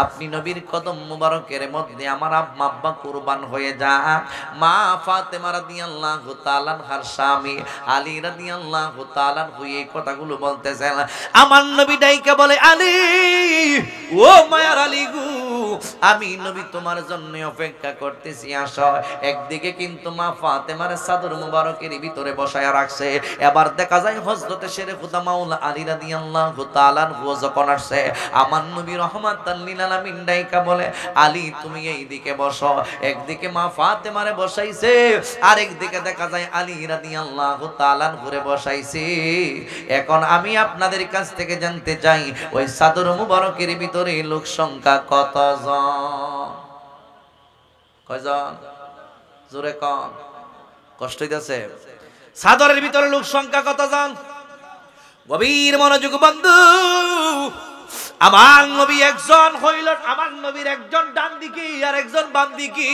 আপনি নবীর কদম মুবারকের মধ্যে আমার আম্মা আব্বা কুরবান হয়ে যাক। মা ফাতেমা রাদিয়াল্লাহু তাআলা আনহার স্বামী আলী রাদিয়াল্লাহু তাআলা আনহু এই কথাগুলো বলতেছেন। আমার নবী ডাইকা বলে, আলী, ও মায়ার আলী গো, আমি নবী তোমার জন্য অপেক্ষা করতেছি, আসো। একদিকে কিন্তু মা ফাতেমার চাদর মুবারকের ভিতরে বসায়া রাখছে। এবার দেখা যায় হযরতে শেরে খুদা মাওলা আলী রাদিয়াল্লাহু তাআলা আনহু যখন আসছে, আমার নবী রাহমাতাল লিল আলামিন ডাইকা বলে, আলী তুমি এই দিকে বসো। একদিকে মা ফাতেমারে বসাইছে, আর একদিকে দেখা যায় আলী রাদিয়াল্লাহু তাআলা আনহুরে বসাইছে। এখন আমি আপনাদের কাছ থেকে জানতে চাই, ওই চাদর মুবারকের ভিতরে লোক সংখ্যা কতজন? কয়জন? জোরে কোন, কষ্ট হইতাছে? চাদরের ভিতরে লোক সংখ্যা কতজন? গভীর মনোযোগ বন্ধু, আমার নবী একজন হইল, আমার নবীর একজন ডান দিকে আর একজন বাম দিকে।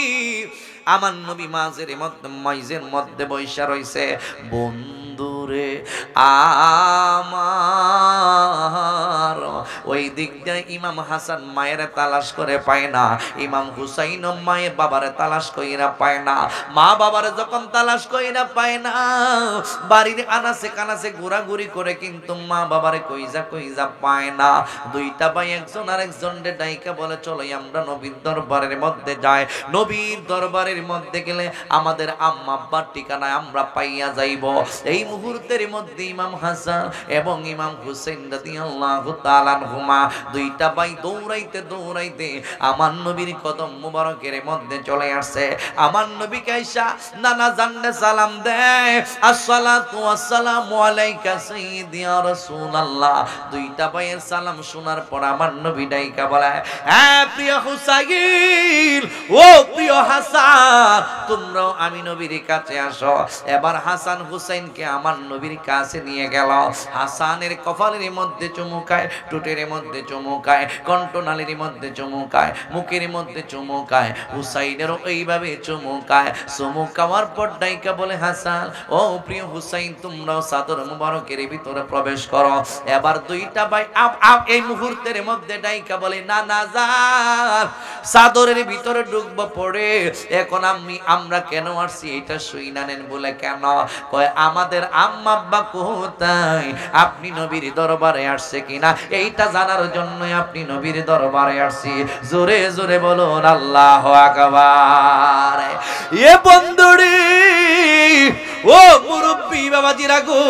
আমার নবী মাঝের মধ্যে বৈশা রইছে। বন্ধুর রে আমার। ওই দিক দিয়ে ইমাম হাসান মায়ের তালাশ করে পায় না, ইমাম হুসাইন মায়ের বাবারে তালাশ কইরা পায় না। মা বাবারে যখন তালাশ কইরা পায় না, বাড়ির আনাসে কানাসে ঘোরাঘুরি করে, কিন্তু মা বাবারে কইজা পায় না। দুইটা ভাই একজন আর একজন ডাইকা বলে চলো আমরা নবীর দরবারের মধ্যে যাই। নবীর দরবারের মধ্যে গেলে আমাদের আম্মা আব্বার ঠিকানা আমরা পাইয়া যাইব। এই মুহূর্তের মধ্যে ইমাম হাসান এবং ইমাম হুসাইন রাদিয়াল্লাহু তাআলা আনহুমা দুইটা ভাই দৌড়াইতে আমার নবীর কদম মুবারকের মধ্যে চলে আসে। আমার নবীকে আয়েশা নানা জানলে সালাম দেয়, আসসালাতু ওয়াসসালামু আলাইকা সাইয়্যিদি ইয়া রাসূলুল্লাহ। দুইটা ভাইয়ের সালাম শোনার পর আমার নবী ডাইকা বলে, হ্যাঁ প্রিয় হুসাইন, ও প্রিয় হাসান, তোমরাও আমি নবীর কাছে আসো। এবার হাসান হুসাইনকে আমার নবীর কাছে নিয়ে গেল। হাসানের কপালের মধ্যে চুমুকায়, টুটের মধ্যে চুমুকায়, কণ্ঠনালীর মধ্যে চুমুকায়, মুখের মধ্যে চুমুকায়, হুসাইনেরও এইভাবে চুমুকায়। চুমুকাওয়ার পর ডাইকা বলে, হাসান ও প্রিয় হুসাইন, তোমরাও চাদর মুবারকের ভিতরে প্রবেশ করো। এবার দুইটা ভাই এই মুহূর্তের মধ্যে ডাইকা বলে, না না যার চাদরের ভিতরে ঢুকবো পড়ে, এখন আমরা কেন আসছি এটা শুইনা নেন বলে। কেন? কয় আমাদের আম্মা আব্বা কোথায়, আপনি নবীর দরবারে আসছে কিনা এইটা জানার জন্য আপনি নবীর দরবারে আসছি। জোরে জোরে বলুন আল্লাহু আকবার। এ বন্ধুরে, ও মুরব্বি বাবাজিরা গো,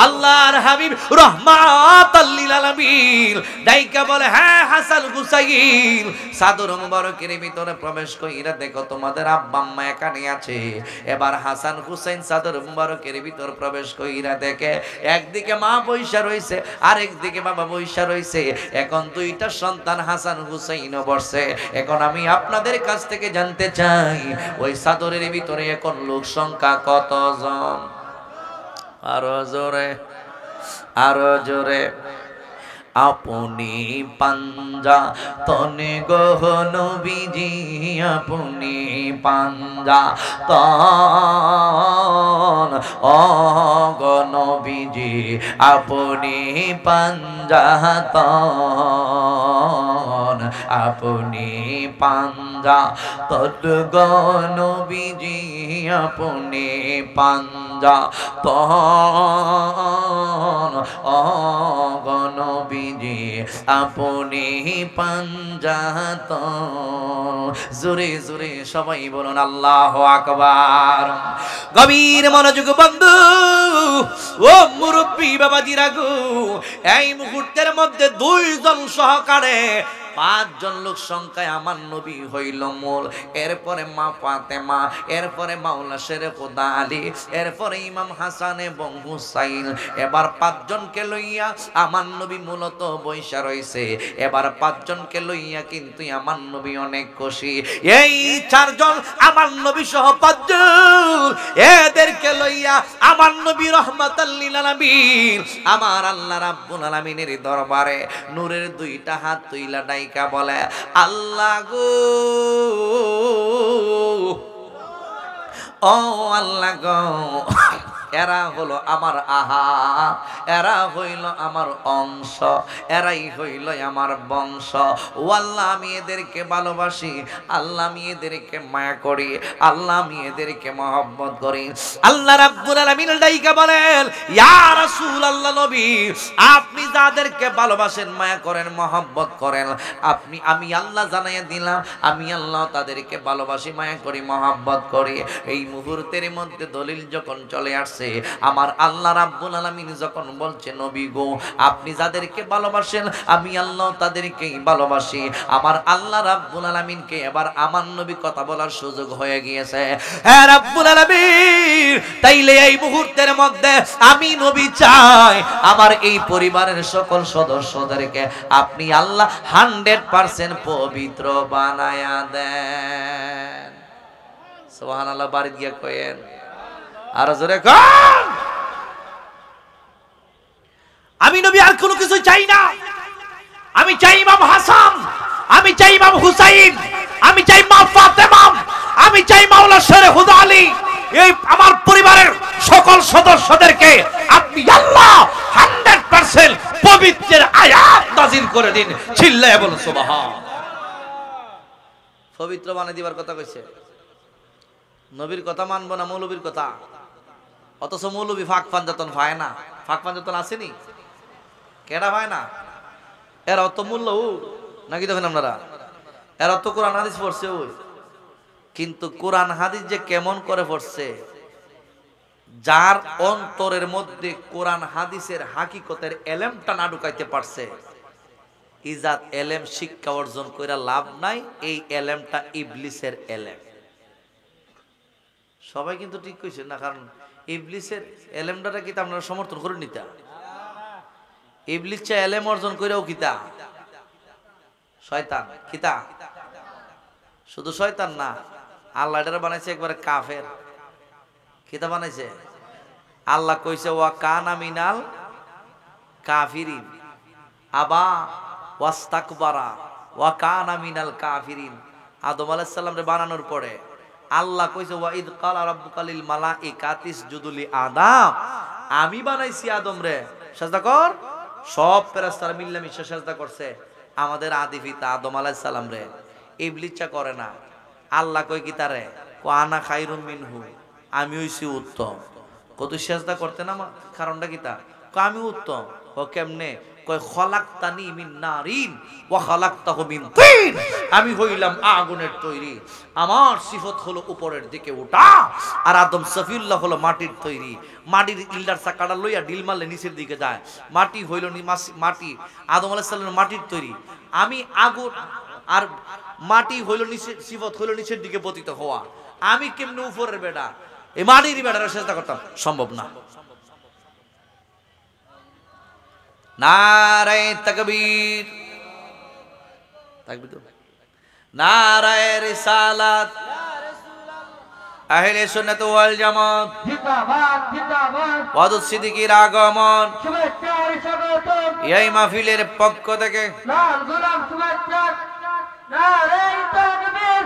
আল্লাহর হাবিব রাহমাতাল লিল আলামিন ডাইকা বলে, হ্যাঁ হাসান হুসাইন, চাদর মুবারকের ভিতরে প্রবেশ কইরা দেখো তোমাদের আব্বা আম্মা এখানে আছে। এবার হাসান হুসাইন চাদর মুবারকের ভিতর প্রবেশ কইরা দেখে একদিকে মা বইসা রইছে, আরেকদিকে বাবা বইসা রইছে। এখন দুইটা সন্তান হাসান হুসাইনও বসে। এখন আমি আপনাদের কাছ থেকে জানতে চাই, ওই চাদরের ভিতরে এখন লোক সংখ্যা কতজন? আরো জোরে, আরো জোরে। আপনি পাঞ্জা তনে গো নবীজি, আপনি পাঞ্জা তন ও গো নবীজি, আপনি পাঞ্জা তন, আপনি পাঞ্জা তন গো নবীজি, আপনি পাঞ্জা তন ও গো নবীজি, আপনি পাঞ্জাতন। জোরে জোরে সবাই বলুন আল্লাহু আকবার। গভীর মনোযোগ বন্ধু, ও মুরব্বি বাবাজিরা গো, এই মুহূর্তের মধ্যে দুইজন সহকারে 5 জন লোক সংখ্যায় আমার নবী হইল মূল। এরপরে মা ফাতেমা, এরপরে মাওলা শেরেফুদ্দা আলী, এরপরে ইমাম হাসান এবং হুসাইন। এবার 5 জনকে লইয়া আমার নবী মূলত বৈশা রইছে। এবার 5 জনকে লইয়া কিন্তু আমার নবী অনেক খুশি। এই 4 জন আমার নবী সহ 5 জন, এদেরকে লইয়া আমার নবী রহমাতাল লিল আলামিন আমার আল্লাহ রাব্বুল আলামিনের দরবারে নূরের 2টা হাত তুইলা ডাইকা বলে, আল্লাহ গো, ও আল্লাহ গো, এরা হলো আমার আহার, এরা হইল আমার অংশ, এরাই হইল আমার বংশ। ও আল্লাহ, আমি এদেরকে ভালোবাসি, আল্লাহ আমি এদেরকে মায়া করি, আল্লাহ আমি এদেরকে মহব্বত করি। আল্লাহ রাব্বুল আলামিন ডাইকা বলেন, ইয়া রাসূলুল্লাহ নবী, আপনি যাদেরকে ভালোবাসেন, মায়া করেন, মহব্বত করেন, আমি আল্লাহ জানাইয়া দিলাম, আমি আল্লাহ তাদেরকে ভালোবাসি, মায়া করি, মহব্বত করি। এই মুহূর্তের মধ্যে দলিল যখন চলে আসছে, আমার আল্লাহ রাব্বুল আলামিন যখন বলছে, নবী গো, আপনি যাদেরকে ভালোবাসেন আমি আল্লাহ তাদেরকেই ভালোবাসি। আমার আল্লাহ রাব্বুল আলামিনকে এবার আমার নবী কথা বলার সুযোগ হয়ে গিয়েছে। হ্যাঁ রাব্বুল আলামিন, তাইলে এই মুহূর্তের মধ্যে আমি নবী চাই আমার এই পরিবারের সকল সদস্যদেরকে আপনি আল্লাহ 100% পবিত্র বানায়া দেন। সুবহানাল্লাহ, বাড়ি গিয়া কয়েন আর জোরে কর। আমি নবী আর কোনো কিছু চাই না। আমি চাই ইমাম হাসান, আমি চাই ইমাম হুসাইন, আমি চাই মা ফাতেমা, আমি চাই মাওলা শেরেফুদ্দা আলী, এই আমার পরিবারের সকল সদস্যদেরকে হাজির করে দিন, চিল্লায়ে বলুন সুবহান। পবিত্র বানিয়ে দিবার কথা কইছে, নবীর কথা মানবো না মৌলবীর কথা? অথচ মৌলবী ফাঁক পাঞ্জাতন পায় না। ফাঁক পাঞ্জাতন আসেনি, কেডা পায় না? এর অত মূল্য নাকি দেখেন আপনারা, এর অত কোরআন হাদিস পড়ছে ওই, কিন্তু কোরআন হাদিস যে কেমন করে পড়ছে, যার অন্তরের মধ্যে কোরআন হাদিসের হাকিকতের এলেমটা না ঢুকাইতে পারছে, ইজাত এলেম শিক্ষা অর্জন কইরা লাভ নাই। এই এলেমটা ইবলিসের এলেম। সবাই কিন্তু ঠিক কইছে না, কারণ ইবলিসের এলেমটা কি আপনারা সমর্থন করে নিতা? ইবলিস চা এলেম অর্জন কইরাও কিতা শয়তান, কিতা শুধু শয়তান না, আল্লাহ এটারে বানাইছে একবারে কাফের। কিতা বানাইছে? আল্লাহ কইছে ওয়া কানা মিনাল কাফিরিন, আবা ওয়াস্তাকবারা ওয়া কানা মিনাল কাফিরিন। আদম আলাইহিস সালাম রে বানানোর পরে আল্লাহ কইছে ওয়া ইদ ক্বালা রাব্বুকা লিল মালাইকাতি ইসজুদু লি আদম, আমি বানাইছি আদম রে, সিজদা কর। সব ফেরেশতারা মিল্লা মিশে সিজদা করছে আমাদের আদি পিতা আদম আলাইহিস সালাম রে। ইবলিসটা করে না। আল্লাহ কই কি তারে, কো আনা খায়রুম মিনহু, আমি হইছি উত্তম। কত সিজদা করতে না, কারণটা কিতা? কো আমি উত্তম। ও কেমনে? কয় খলাকতানি মিন নারিন ওয়া খলাকতাহু মিন তিন, আমি হইলাম আগুনের তৈরি, আমার সিফত হলো উপরের দিকে ওঠা, আর আদম সফিউল্লাহ হলো মাটির তৈরি। মাটির ইল্লার চাকাটা লইয়া ডিল মারলে নিচের দিকে যায়, মাটি হইল মাটি। আদম আলাইহিস সালামের মাটির তৈরি, আমি আগুন, আর মাটি হইল নিচের, সিফত হইল নিচের দিকে পতিত হওয়া। আমি কেমনে উপরের বেটা, এই মাটির বেটারা চেষ্টা করতাম, সম্ভব না। নারায়ে তাকবীর, তাকবীর তো, নারায়ে রিসালাত, আহলে সুন্নাত ওয়াল জামাত জিন্দাবাদ জিন্দাবাদ, ওয়াদুদ সিদ্দিকীর আগমন, শুভেচ্ছা স্বাগতম। এই মাহফিলের পক্ষ থেকে লাল গোলাপ শুভেচ্ছা, নারায়ে তাকবীর।